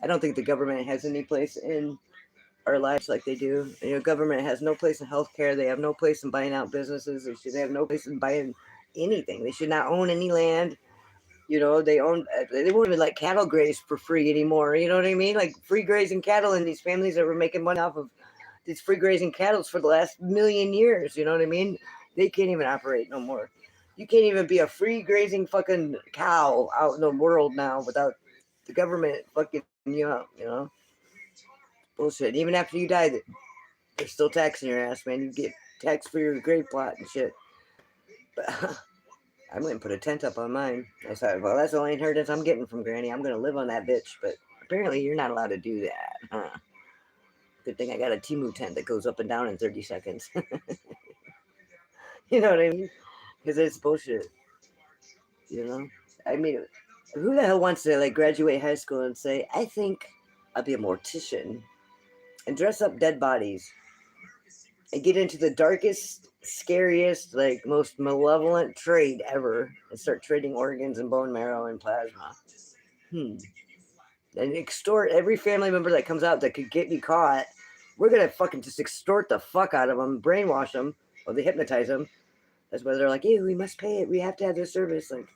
[SPEAKER 1] I don't think the government has any place in our lives like they do. You know, government has no place in healthcare. They have no place in buying out businesses. They should have no place in buying anything. They should not own any land. You know, they won't even let cattle graze for free anymore. You know what I mean? Like free grazing cattle, and these families that were making money off of these free grazing cattle for the last million years. You know what I mean? They can't even operate no more. You can't even be a free grazing fucking cow out in the world now without the government fucking you up, you know? Bullshit. Even after you die, they're still taxing your ass, man. You get taxed for your grave plot and shit. But I went and put a tent up on mine. I thought, well, that's the only inheritance I'm getting from Granny. I'm going to live on that bitch. But apparently you're not allowed to do that. Huh? Good thing I got a Timu tent that goes up and down in 30 seconds. You know what I mean? Because it's bullshit. You know? I mean, who the hell wants to like graduate high school and say, I think I'll be a mortician and dress up dead bodies and get into the darkest, scariest, like most malevolent trade ever and start trading organs and bone marrow and plasma. And extort every family member that comes out that could get me caught. We're going to fucking just extort the fuck out of them, brainwash them, or they hypnotize them. That's why they're like, hey, we must pay it. We have to have this service. Like,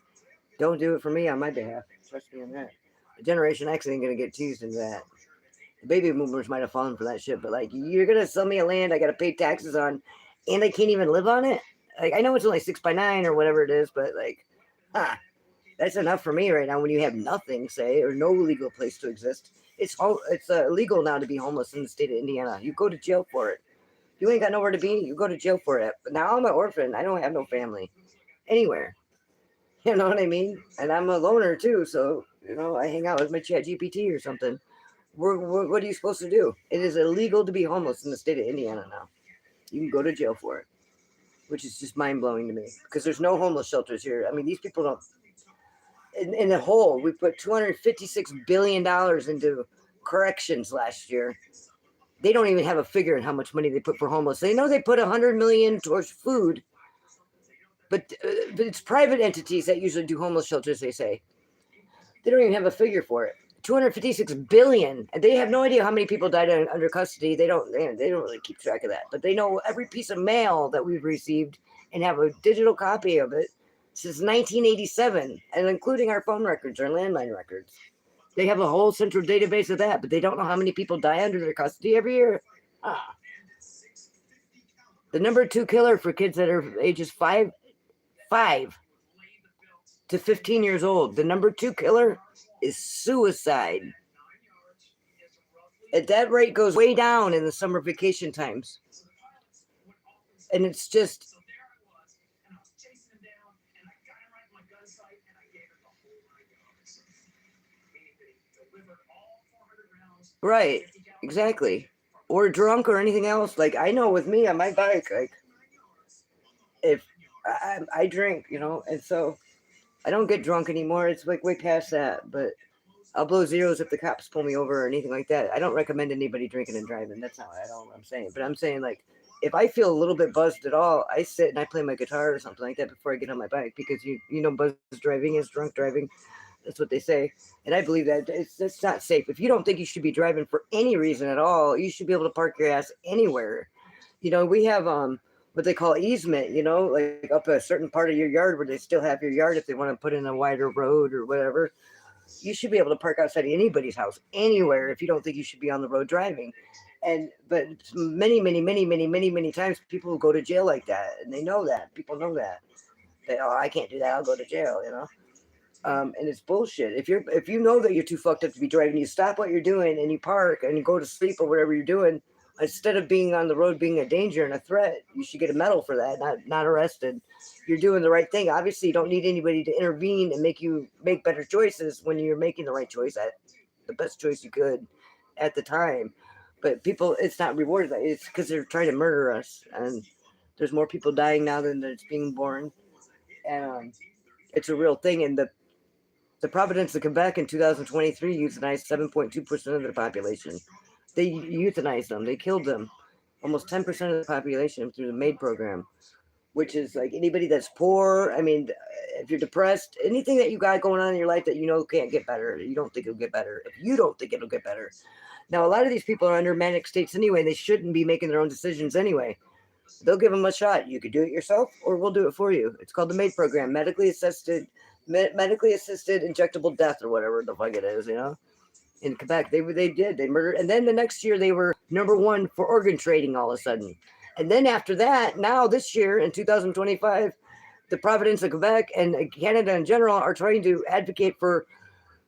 [SPEAKER 1] don't do it for me on my behalf. Trust me on that. Generation X ain't going to get teased into that. The baby boomers might have fallen for that shit, but like, you're going to sell me a land I got to pay taxes on, and I can't even live on it? Like, I know it's only 6x9 or whatever it is, but like, that's enough for me right now when you have nothing, say, or no legal place to exist. It's illegal now to be homeless in the state of Indiana. You go to jail for it. You ain't got nowhere to be, you go to jail for it. But now I'm an orphan. I don't have no family anywhere. You know what I mean? And I'm a loner too, so, you know, I hang out with my chat GPT or something. What are you supposed to do? It is illegal to be homeless in the state of Indiana now. You can go to jail for it, which is just mind-blowing to me because there's no homeless shelters here. I mean, these people don't. In the whole, we put $256 billion into corrections last year. They don't even have a figure on how much money they put for homeless. They know they put $100 million towards food, but it's private entities that usually do homeless shelters, they say. They don't even have a figure for it. 256 billion. And they have no idea how many people died under custody. They don't really keep track of that. But they know every piece of mail that we've received and have a digital copy of it since 1987, and including our phone records, our landline records. They have a whole central database of that, but they don't know how many people die under their custody every year. The number 2 killer for kids that are ages 5 to 15 years old, the number 2 killer is suicide. At that rate goes way down in the summer vacation times. And it's just, Right. Exactly. Or drunk or anything else. Like, I know with me on my bike, like, if I drink, you know, and so I don't get drunk anymore. It's like way past that. But I'll blow zeros if the cops pull me over or anything like that. I don't recommend anybody drinking and driving. That's not at all what I'm saying. But I'm saying, like, if I feel a little bit buzzed at all, I sit and I play my guitar or something like that before I get on my bike, because you know buzz driving is drunk driving. That's what they say, and I believe that it's not safe. If you don't think you should be driving for any reason at all, you should be able to park your ass anywhere. You know, we have what they call easement. You know, like up a certain part of your yard where they still have your yard if they want to put in a wider road or whatever. You should be able to park outside of anybody's house anywhere if you don't think you should be on the road driving. But many times people will go to jail like that, and they know that. People know that. Oh, I can't do that. I'll go to jail. You know. And it's bullshit. If you know that you're too fucked up to be driving, you stop what you're doing and you park and you go to sleep or whatever you're doing. Instead of being on the road being a danger and a threat, you should get a medal for that, not arrested. You're doing the right thing. Obviously, you don't need anybody to intervene and make you make better choices when you're making the right choice, at the best choice you could at the time. But people, it's not rewarded. It's because they're trying to murder us, and there's more people dying now than there's being born, and it's a real thing. And the Providence of Quebec in 2023 euthanized 7.2% of the population. They euthanized them. They killed them. Almost 10% of the population through the MAID program, which is like anybody that's poor. I mean, if you're depressed, anything that you got going on in your life that you know can't get better, you don't think it'll get better. If you don't think it'll get better. Now, a lot of these people are under manic states anyway. They shouldn't be making their own decisions anyway. They'll give them a shot. You could do it yourself, or we'll do it for you. It's called the MAID program, medically assisted injectable death, or whatever the fuck it is, you know. In Quebec, they murdered, and then the next year they were #1 for organ trading all of a sudden. And then after that, now this year in 2025, the Providence of Quebec and Canada in general are trying to advocate for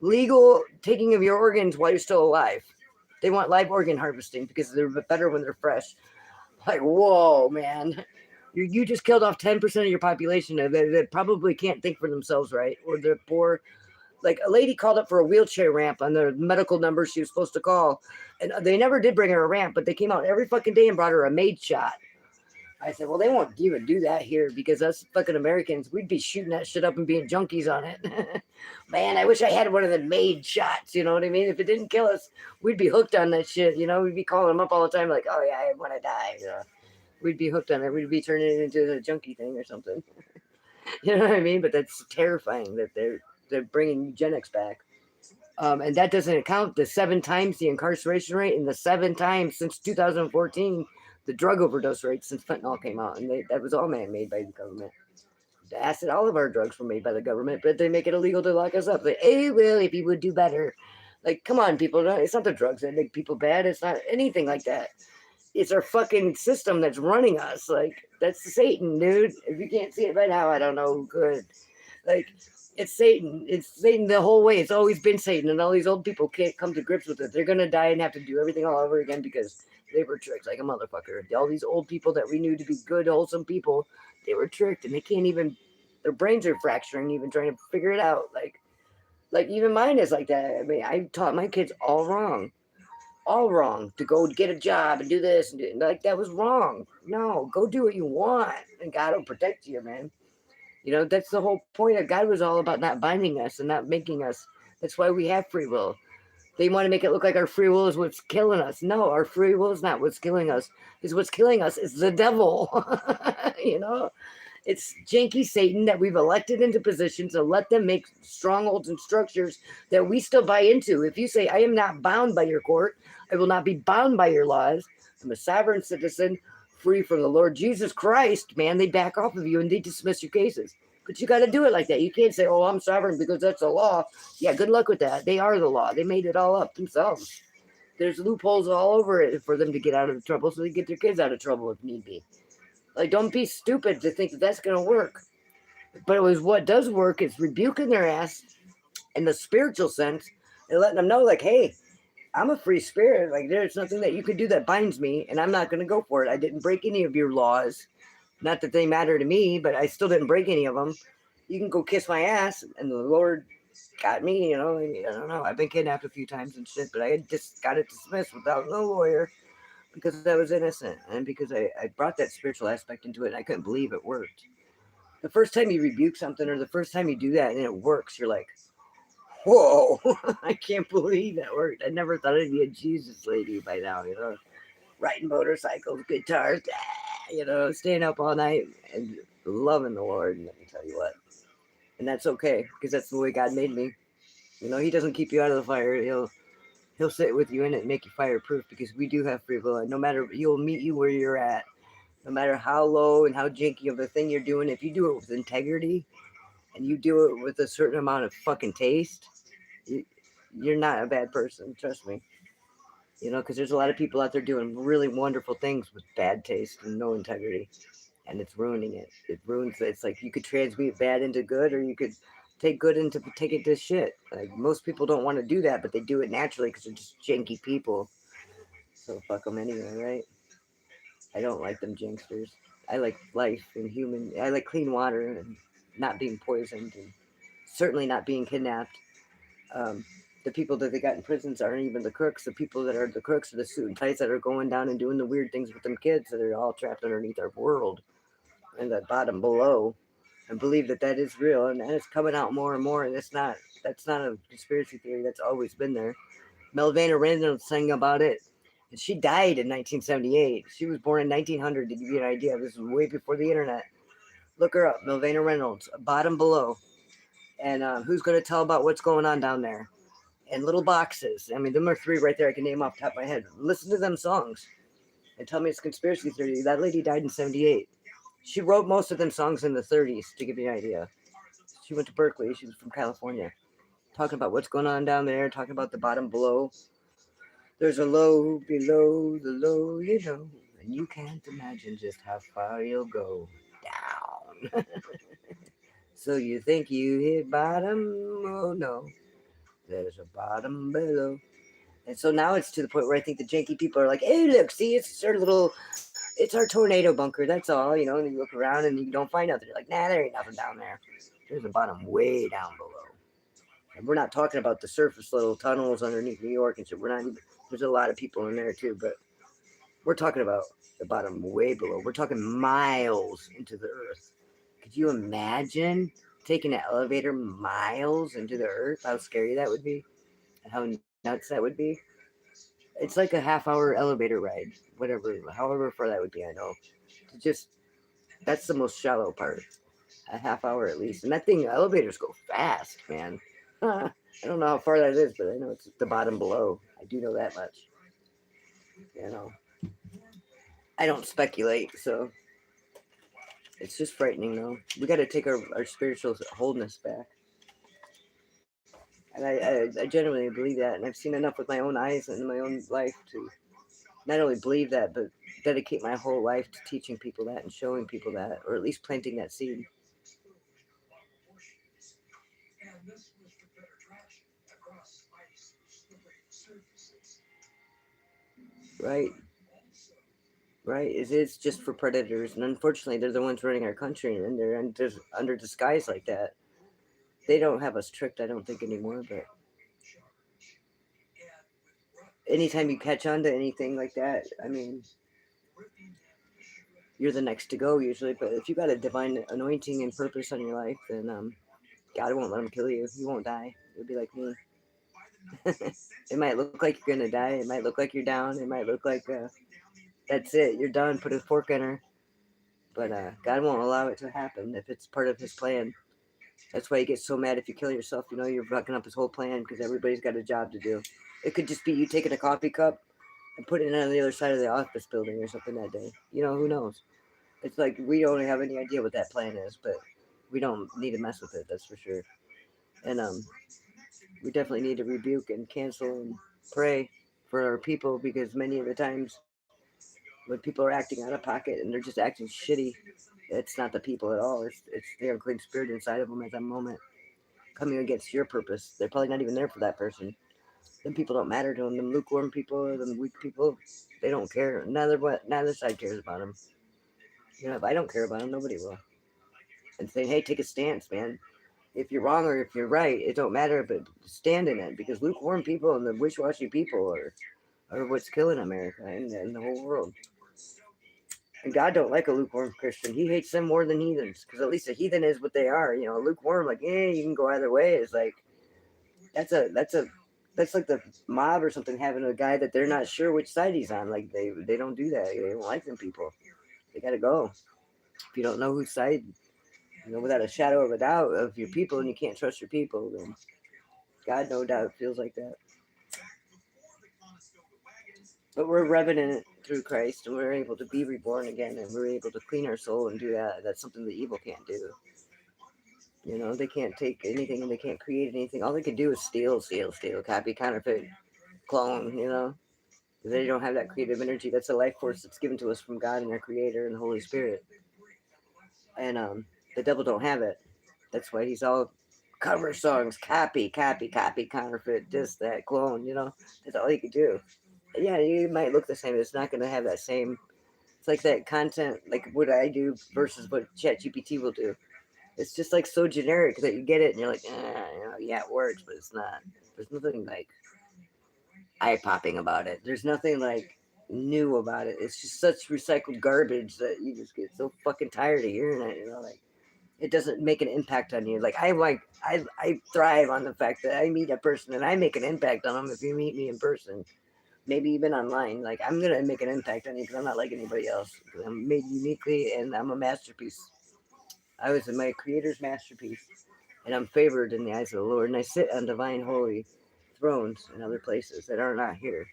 [SPEAKER 1] legal taking of your organs while you're still alive. They want live organ harvesting because they're better when they're fresh. Like, whoa, man. You just killed off 10% of your population that probably can't think for themselves, right? Or they're poor. Like, a lady called up for a wheelchair ramp on the medical number she was supposed to call. And they never did bring her a ramp, but they came out every fucking day and brought her a MAID shot. I said, well, they won't even do that here, because us fucking Americans, we'd be shooting that shit up and being junkies on it. Man, I wish I had one of the MAID shots, you know what I mean? If it didn't kill us, we'd be hooked on that shit, you know? We'd be calling them up all the time like, oh, yeah, I want to die, you know? We'd be hooked on it. We'd be turning it into a junkie thing or something. You know what I mean? But that's terrifying that they're bringing eugenics back. And that doesn't account the 7 times the incarceration rate, and the 7 times since 2014 the drug overdose rate since fentanyl came out. And that was all man-made by the government. The acid, all of our drugs were made by the government, but they make it illegal to lock us up. Like, hey, well, if you would do better. Like, come on, people. It's not the drugs that make people bad. It's not anything like that. It's our fucking system that's running us. Like, that's Satan, dude. If you can't see it by now, I don't know who could. Like, it's Satan. It's Satan the whole way. It's always been Satan, and all these old people can't come to grips with it. They're going to die and have to do everything all over again because they were tricked like a motherfucker. All these old people that we knew to be good, wholesome people, they were tricked, and they can't even, their brains are fracturing even trying to figure it out. Like even mine is like that. I mean, I taught my kids all wrong to go get a job and do this and do, like, that was wrong. No, go do what you want, and God will protect you, man. You know, that's the whole point of God. Was all about not binding us and not making us. That's why we have free will. They want to make it look like our free will is what's killing us. No, our free will is not what's killing us. Is what's killing us is the devil. You know, it's janky Satan that we've elected into positions to let them make strongholds and structures that we still buy into. If you say, I am not bound by your court, I will not be bound by your laws, I'm a sovereign citizen, free from the Lord Jesus Christ, man, they back off of you and they dismiss your cases. But you got to do it like that. You can't say, oh, I'm sovereign because that's the law. Yeah, good luck with that. They are the law. They made it all up themselves. There's loopholes all over it for them to get out of the trouble, so they get their kids out of trouble if need be. Like, don't be stupid to think that that's going to work. But it was what does work is rebuking their ass in the spiritual sense and letting them know, like, hey, I'm a free spirit. Like, there's nothing that you can do that binds me, and I'm not going to go for it. I didn't break any of your laws. Not that they matter to me, but I still didn't break any of them. You can go kiss my ass, and the Lord got me, you know. I don't know. I've been kidnapped a few times and shit, but I just got it dismissed without no lawyer because I was innocent and because I brought that spiritual aspect into it and I couldn't believe it worked. The first time you rebuke something or the first time you do that and it works, you're like, whoa, I can't believe that worked. I never thought I'd be a Jesus lady by now, you know, riding motorcycles, guitars, you know, staying up all night and loving the Lord. And let me tell you what, and that's okay because that's the way God made me. You know, He doesn't keep you out of the fire. He'll sit with you in it and make you fireproof because we do have free will. And no matter, He'll meet you where you're at. No matter how low and how janky of a thing you're doing, if you do it with integrity and you do it with a certain amount of fucking taste, you, you're not a bad person. Trust me. You know, because there's a lot of people out there doing really wonderful things with bad taste and no integrity, and it's ruining it. It ruins it. It's like you could transmute bad into good, or you could take good into take it to shit. Like most people don't want to do that, but they do it naturally because they're just janky people. So fuck them anyway, right? I don't like them jinksters. I like life and human. I like clean water and not being poisoned and certainly not being kidnapped. Um, the people that they got in prisons aren't even the crooks. The people that are the crooks are the suit and tights that are going down and doing the weird things with them kids that are all trapped underneath our world and the bottom below, and believe that that is real and it's coming out more and more. And that's not a conspiracy theory. That's always been there. Melvina Reynolds sang about it. And she died in 1978. She was born in 1900, to give you an idea. This is way before the internet. Look her up, Melvina Reynolds, bottom below. And who's going to tell about what's going on down there? And little boxes. I mean, them are three right there I can name off the top of my head. Listen to them songs and tell me it's conspiracy theory. That lady died in 78. She wrote most of them songs in the 30s, to give you an idea. She went to Berkeley. She was from California. Talking about what's going on down there, talking about the bottom below. There's a low below the low, you know, and you can't imagine just how far you'll go down. So you think you hit bottom? Oh no, there's a bottom below. And so now it's to the point where I think the janky people are like, hey, look, see, it's our tornado bunker. That's all, you know. And you look around and you don't find nothing. You're like, nah, there ain't nothing down there. There's a bottom way down below. And we're not talking about the surface little tunnels underneath New York and shit. We're not even, there's a lot of people in there too, but we're talking about the bottom way below. We're talking miles into the earth. Could you imagine taking an elevator miles into the earth? How scary that would be, and how nuts that would be. It's like a half-hour elevator ride, whatever, however far that would be. I know. Just that's the most shallow part. A half hour at least, and that thing elevators go fast, man. I don't know how far that is, but I know it's the bottom below. I do know that much. You know, I don't speculate, so it's just frightening, though. We got to take our spiritual wholeness back. And I genuinely believe that. And I've seen enough with my own eyes and my own life to not only believe that, but dedicate my whole life to teaching people that and showing people that, or at least planting that seed. Right, right. It's just for predators. And unfortunately, they're the ones running our country, and they're under disguise like that. They don't have us tricked, I don't think, anymore, but anytime you catch on to anything like that, I mean, you're the next to go usually. But if you got a divine anointing and purpose on your life, then God won't let him kill you. You won't die. You'll be like me. It might look like you're gonna die. It might look like you're down. It might look like that's it. You're done. Put a fork in her. But God won't allow it to happen if it's part of His plan. That's why He gets so mad if you kill yourself. You know, you're fucking up His whole plan because everybody's got a job to do. It could just be you taking a coffee cup and putting it on the other side of the office building or something that day. You know, who knows? It's like we don't have any idea what that plan is, but we don't need to mess with it. That's for sure. And we definitely need to rebuke and cancel and pray for our people because many of the times when people are acting out of pocket and they're just acting shitty, it's not the people at all. It's the unclean spirit inside of them at that moment coming against your purpose. They're probably not even there for that person. Them people don't matter to them. Them lukewarm people or them weak people, they don't care. Neither side cares about them. You know, if I don't care about them, nobody will. And saying, hey, take a stance, man. if you're wrong or if you're right, it don't matter, but stand in it, because lukewarm people and the wish-washy people are what's killing America and the whole world. And God don't like a lukewarm Christian. He hates them more than heathens, because at least a heathen is what they are. You know, lukewarm, like, you can go either way. Is like that's like the mob or something having a guy that they're not sure which side he's on. Like they don't do that. They don't like them people. They gotta go. If you don't know whose side, without a shadow of a doubt of your people, and you can't trust your people, then God no doubt feels like that. But we're revenant through Christ, and we're able to be reborn again, and we're able to clean our soul and do that. That's something the evil can't do. They can't take anything and they can't create anything. All they can do is steal, copy, counterfeit, clone, They don't have that creative energy. That's a life force that's given to us from God and our Creator and the Holy Spirit. And the devil don't have it. That's why he's all cover songs, copy, counterfeit, this, that, clone, That's all he could do. Yeah, you might look the same. It's not going to have that same. It's like that content, like what I do versus what ChatGPT will do. It's just like so generic that you get it and you're like, yeah, it works, but it's not. There's nothing like eye-popping about it. There's nothing like new about it. It's just such recycled garbage that you just get so fucking tired of hearing it. Like it doesn't make an impact on you. Like I thrive on the fact that I meet a person and I make an impact on them. If you meet me in person, maybe even online, like I'm gonna make an impact on you because I'm not like anybody else. I'm made uniquely and I'm a masterpiece. I was my Creator's masterpiece, and I'm favored in the eyes of the Lord, and I sit on divine holy thrones in other places that are not here.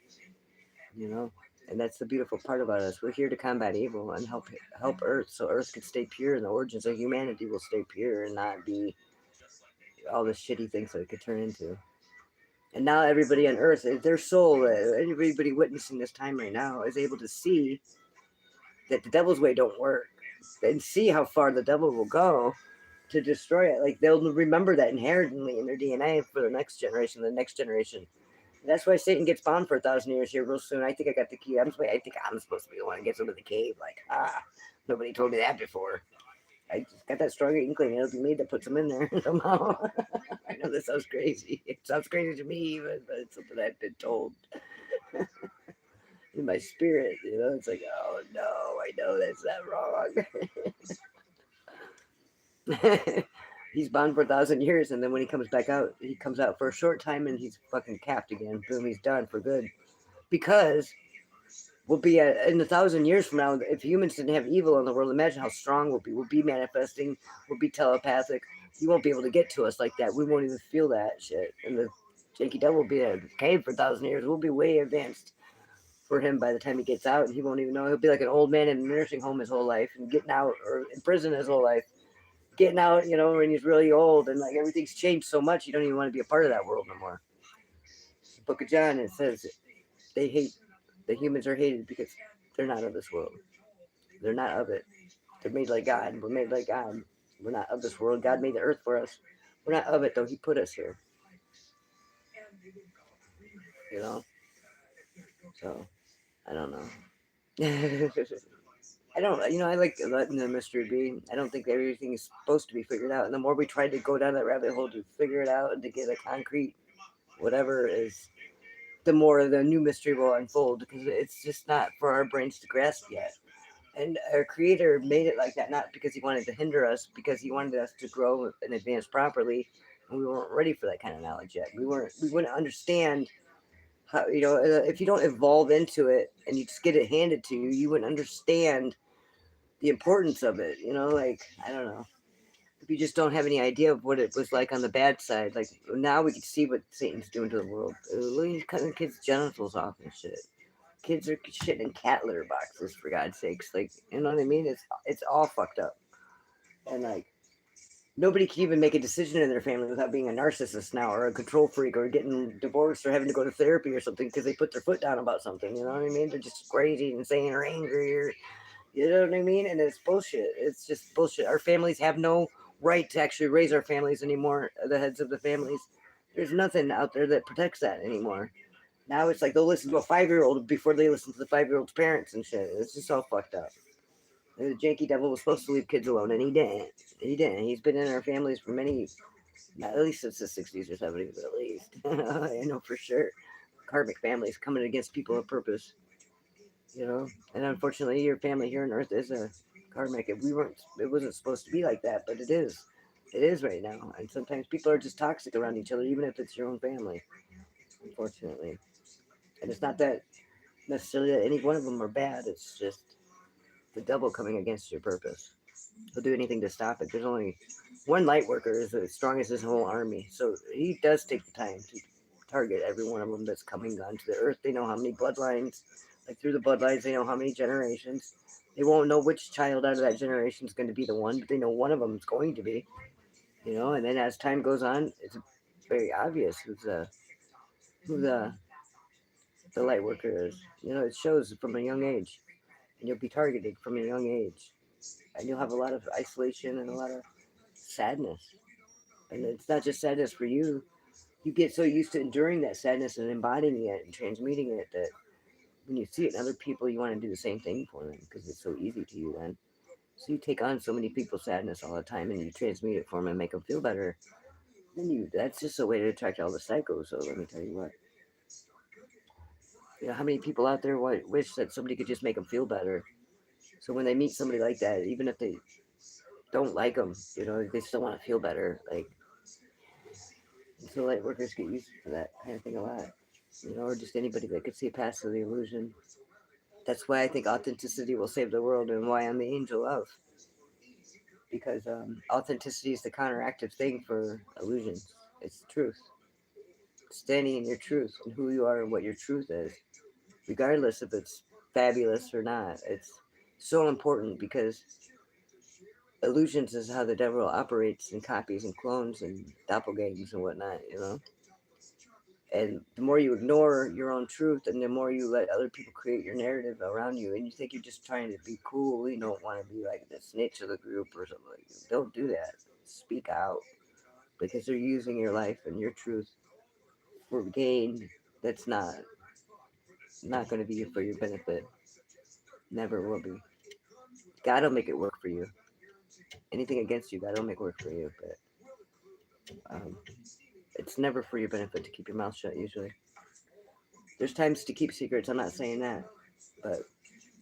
[SPEAKER 1] And that's the beautiful part about us. We're here to combat evil and help Earth, so Earth can stay pure, and the origins of humanity will stay pure and not be all the shitty things that it could turn into. And now everybody on Earth, their soul, everybody witnessing this time right now is able to see that the devil's way don't work, and see how far the devil will go to destroy it. Like they'll remember that inherently in their DNA for the next generation. And that's why Satan gets bound for 1,000 years here real soon. I think I got the key. I think I'm supposed to be the one that gets into the cave. Like, nobody told me that before. I just got that strong inkling. It'll be me that puts them in there somehow. I know this sounds crazy. It sounds crazy to me, but it's something I've been told. In my spirit, it's like, oh no, I know that's not wrong. He's bound for 1,000 years, and then when he comes back out, he comes out for a short time, and he's fucking capped again. Boom, he's done for good. Because we'll be in 1,000 years from now, if humans didn't have evil in the world, imagine how strong we'll be. We'll be manifesting. We'll be telepathic. You won't be able to get to us like that. We won't even feel that shit. And the janky devil will be in a cave for 1,000 years. We'll be way advanced for him by the time he gets out, and he won't even know. He'll be like an old man in a nursing home his whole life, and getting out, or in prison his whole life. Getting out, when he's really old, and like everything's changed so much, you don't even want to be a part of that world no more. The Book of John, it says the humans are hated because they're not of this world. They're not of it. They're made like God. We're made like God. We're not of this world. God made the earth for us. We're not of it, though. He put us here. So, I don't know. I don't, I like letting the mystery be. I don't think everything is supposed to be figured out. And the more we try to go down that rabbit hole to figure it out and to get a concrete whatever is, the more the new mystery will unfold, because it's just not for our brains to grasp yet. And our Creator made it like that, not because he wanted to hinder us, because he wanted us to grow and advance properly. And we weren't ready for that kind of knowledge yet. We wouldn't understand how, if you don't evolve into it and you just get it handed to you, you wouldn't understand the importance of it, like, I don't know. If you just don't have any idea of what it was like on the bad side, like now we can see what Satan's doing to the world. Look, he's cutting kids' genitals off and shit. Kids are shitting in cat litter boxes, for God's sakes. Like, you know what I mean? It's all fucked up. And like, nobody can even make a decision in their family without being a narcissist now, or a control freak, or getting divorced, or having to go to therapy or something because they put their foot down about something. You know what I mean? They're just crazy and insane or angry, or you know what I mean? And it's bullshit. It's just bullshit. Our families have no right to actually raise our families anymore, the heads of the families. There's nothing out there that protects that anymore. Now it's like they'll listen to a 5-year-old before they listen to the 5-year-old's parents and shit. It's just all fucked up. And the janky devil was supposed to leave kids alone, and he didn't. He's been in our families for many Not at least since the 60s or 70s, but at least. I know for sure. Karmic families coming against people of purpose, you know. And unfortunately, your family here on Earth is a karmic. If we weren't, it wasn't supposed to be like that, but it is. It is right now. And sometimes people are just toxic around each other, even if it's your own family, unfortunately. And it's not that necessarily that any one of them are bad. It's just the devil coming against your purpose. He'll do anything to stop it. There's only one light worker is as strong as his whole army. So he does take the time to target every one of them that's coming onto the earth. They know how many bloodlines, like through the bloodlines, they know how many generations. They won't know which child out of that generation is going to be the one, but they know one of them is going to be, you know. And then as time goes on, it's very obvious who the light worker is. You know, it shows from a young age, and you'll be targeted from a young age, and you'll have a lot of isolation and a lot of sadness. And it's not just sadness for you. You get so used to enduring that sadness and embodying it and transmuting it that when you see it in other people, you want to do the same thing for them because it's so easy to you then. So you take on so many people's sadness all the time and you transmute it for them and make them feel better. Then that's just a way to attract all the psychos. So let me tell you what. You know, how many people out there wish that somebody could just make them feel better? So when they meet somebody like that, even if they don't like them, you know, they still want to feel better. Like, so light workers get used to that kind of thing a lot, you know, or just anybody that could see past the illusion. That's why I think authenticity will save the world and why I'm the angel of. Because authenticity is the counteractive thing for illusions. It's truth. Standing in your truth and who you are and what your truth is, regardless if it's fabulous or not. It's so important because illusions is how the devil operates and copies and clones and doppelgangers and whatnot, you know? And the more you ignore your own truth and the more you let other people create your narrative around you and you think you're just trying to be cool, you don't want to be like the snitch of the group or something like that. Don't do that. Speak out because they're using your life and your truth for gain that's not going to be for your benefit. Never will be. God will make it work for you. Anything against you, God will make work for you. But it's never for your benefit to keep your mouth shut usually. There's times to keep secrets. I'm not saying that, but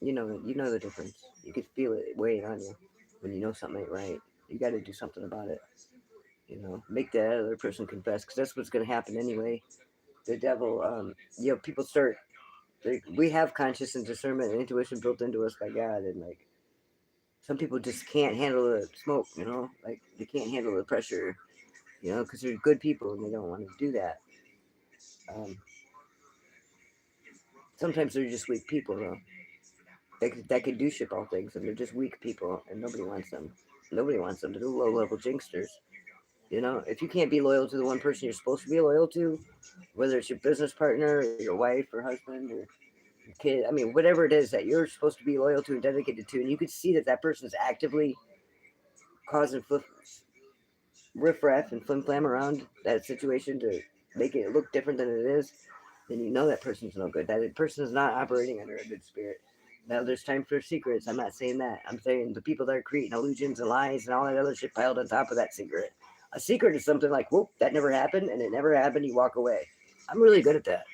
[SPEAKER 1] you know the difference. You could feel it weighing on you when you know something ain't right. You got to do something about it. You know, make that other person confess because that's what's going to happen anyway. The devil, you know, people start. We have conscious and discernment and intuition built into us by God, and like some people just can't handle the smoke. You know, like they can't handle the pressure. You know, because they're good people and they don't want to do that. Um, Sometimes they're just weak people, though. That could do ship all things, and they're just weak people, and nobody wants them. Nobody wants them. They're low level jinksters. You know, if you can't be loyal to the one person you're supposed to be loyal to, whether it's your business partner, or your wife, or husband, or your kid, I mean, whatever it is that you're supposed to be loyal to and dedicated to, and you could see that that person is actively causing riffraff and flim flam around that situation to make it look different than it is, then you know that person's no good. That person is not operating under a good spirit. Now there's time for secrets. I'm not saying that. I'm saying the people that are creating illusions and lies and all that other shit piled on top of that secret. A secret is something like, whoop, that never happened, and it never happened. You walk away. I'm really good at that.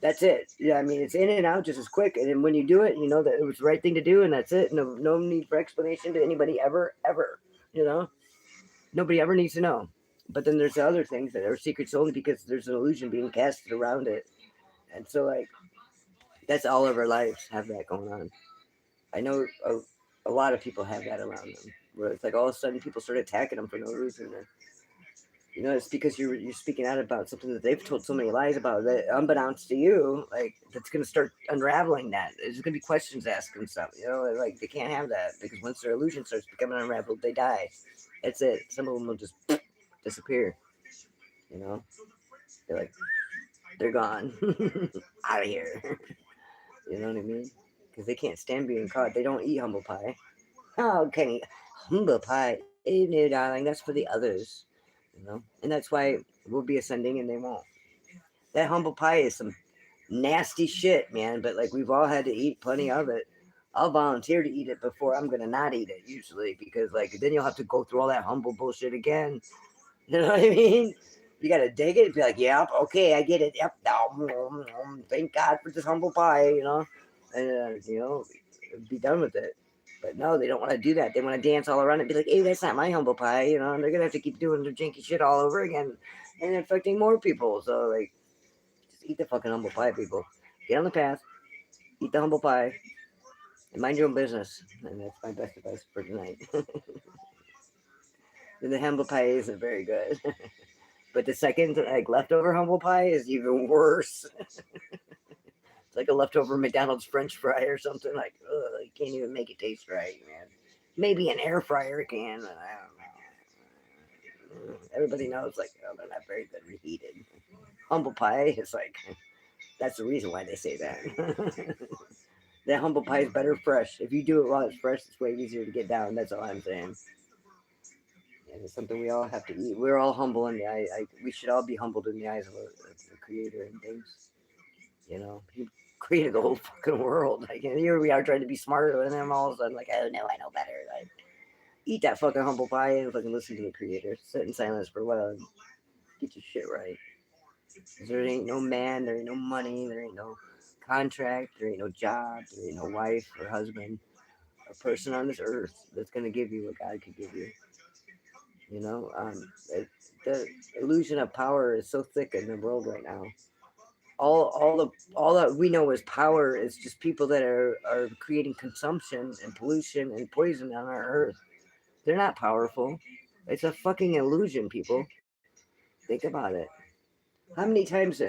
[SPEAKER 1] That's it. Yeah, I mean, it's in and out just as quick. And then when you do it, you know that it was the right thing to do, and that's it. No need for explanation to anybody ever. You know, nobody ever needs to know. But then there's the other things that are secrets only because there's an illusion being casted around it. And so, like, that's all of our lives have that going on. I know a lot of people have that around them, where it's like all of a sudden people start attacking them for no reason. And, you know, it's because you're speaking out about something that they've told so many lies about that, unbeknownst to you, like that's going to start unraveling that. There's going to be questions asked and stuff. You know, like they can't have that because once their illusion starts becoming unraveled, they die. That's it. Some of them will just disappear. You know, they're like they're gone, out of here. You know what I mean? Because they can't stand being caught. They don't eat humble pie. Oh, okay, humble pie. Hey, no, darling, that's for the others. You know, and that's why we'll be ascending and they won't. That humble pie is some nasty shit, man. But like we've all had to eat plenty of it. I'll volunteer to eat it before I'm gonna not eat it usually because like then you'll have to go through all that humble bullshit again. You know what I mean? You gotta dig it and be like, yep, okay, I get it. Yep, thank God for this humble pie, and be done with it. But no, they don't want to do that. They want to dance all around it and be like, hey, that's not my humble pie, and they're gonna have to keep doing their janky shit all over again and affecting more people. So like, just eat the fucking humble pie, people. Get on the path, eat the humble pie, and mind your own business. And that's my best advice for tonight. And the humble pie isn't very good. But the second, like, leftover humble pie is even worse. It's like a leftover McDonald's French fry or something. Like, ugh, you can't even make it taste right, man. Maybe an air fryer can. I don't know. Everybody knows, like, oh, they're not very good reheated. Humble pie is like, that's the reason why they say that. That humble pie is better fresh. If you do it while it's fresh, it's way easier to get down. That's all I'm saying. And it's something we all have to eat. We're all humble in the eye. We should all be humbled in the eyes of the Creator and things. He created the whole fucking world. Like, and here we are trying to be smarter than him. All of a sudden, like, oh no, I know better. Like, eat that fucking humble pie and fucking listen to the Creator. Sit in silence for a while and get your shit right. Because there ain't no man, there ain't no money, there ain't no contract, there ain't no job, there ain't no wife or husband or person on this earth that's gonna give you what God could give you. You know, it, the illusion of power is so thick in the world right now. All that we know as power is just people that are creating consumption and pollution and poison on our earth. They're not powerful. It's a fucking illusion, people. Think about it. How many times,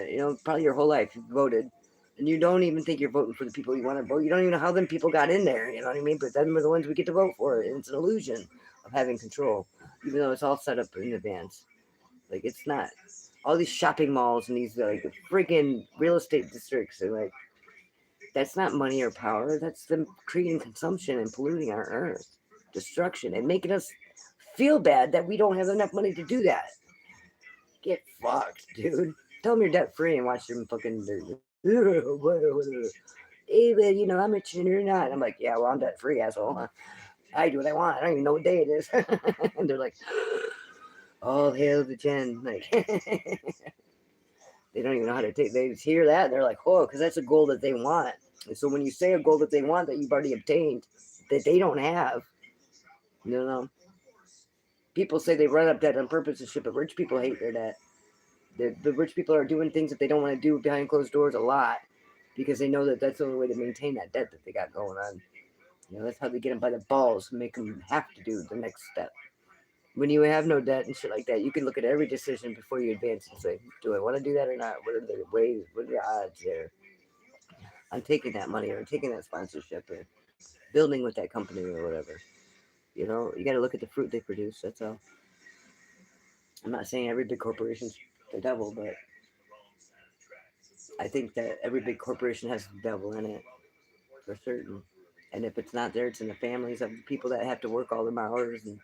[SPEAKER 1] probably your whole life you've voted, and you don't even think you're voting for the people you want to vote. You don't even know how them people got in there. You know what I mean? But them are the ones we get to vote for, and it's an illusion of having control, even though it's all set up in advance. Like, it's not. All these shopping malls and these like freaking real estate districts are like, that's not money or power. That's them creating consumption and polluting our earth, destruction, and making us feel bad that we don't have enough money to do that. Get fucked, dude. Tell them you're debt free and watch them fucking. Hey, man, I'm rich and you're not. I'm like, yeah, well, I'm debt free, asshole. I do what I want. I don't even know what day it is. And they're like, all hail the Jen. Like, they don't even know how to take. They just hear that and they're like, oh, because that's a goal that they want. And so when you say a goal that they want that you've already obtained, that they don't have, you know, people say they run up debt on purpose and shit, but rich people hate their debt. The rich people are doing things that they don't want to do behind closed doors a lot because they know that that's the only way to maintain that debt that they got going on. That's how they get them by the balls and make them have to do the next step. When you have no debt and shit like that, you can look at every decision before you advance and say, do I want to do that or not? What are the ways? What are the odds there? I'm taking that money or taking that sponsorship or building with that company or whatever. You got to look at the fruit they produce. That's all. I'm not saying every big corporation's the devil, but I think that every big corporation has the devil in it for certain. And if it's not there, it's in the families of the people that have to work all them hours. And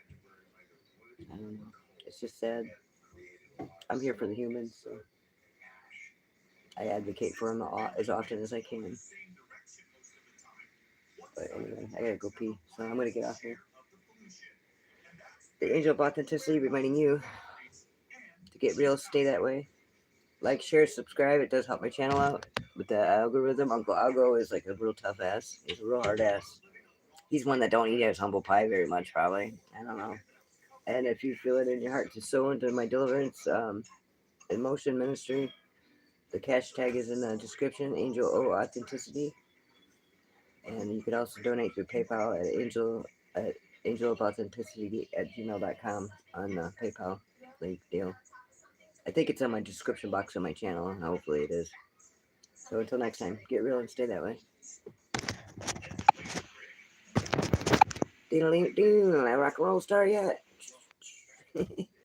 [SPEAKER 1] I don't know. It's just sad. I'm here for the humans, so I advocate for them as often as I can. But anyway, I gotta go pee, so I'm gonna get off here. The angel of authenticity reminding you to get real, stay that way. Like, share, subscribe. It does help my channel out with the algorithm. Uncle Algo is like a real tough ass. He's a real hard ass. He's one that don't eat his humble pie very much, probably. I don't know. And if you feel it in your heart to sow into my deliverance in motion ministry, the hashtag is in the description, Angel O Authenticity. And you can also donate through PayPal at angelofauthenticity@gmail.com on PayPal link deal. I think it's on my description box on my channel, and hopefully it is. So until next time, get real and stay that way. Rock and roll star yet?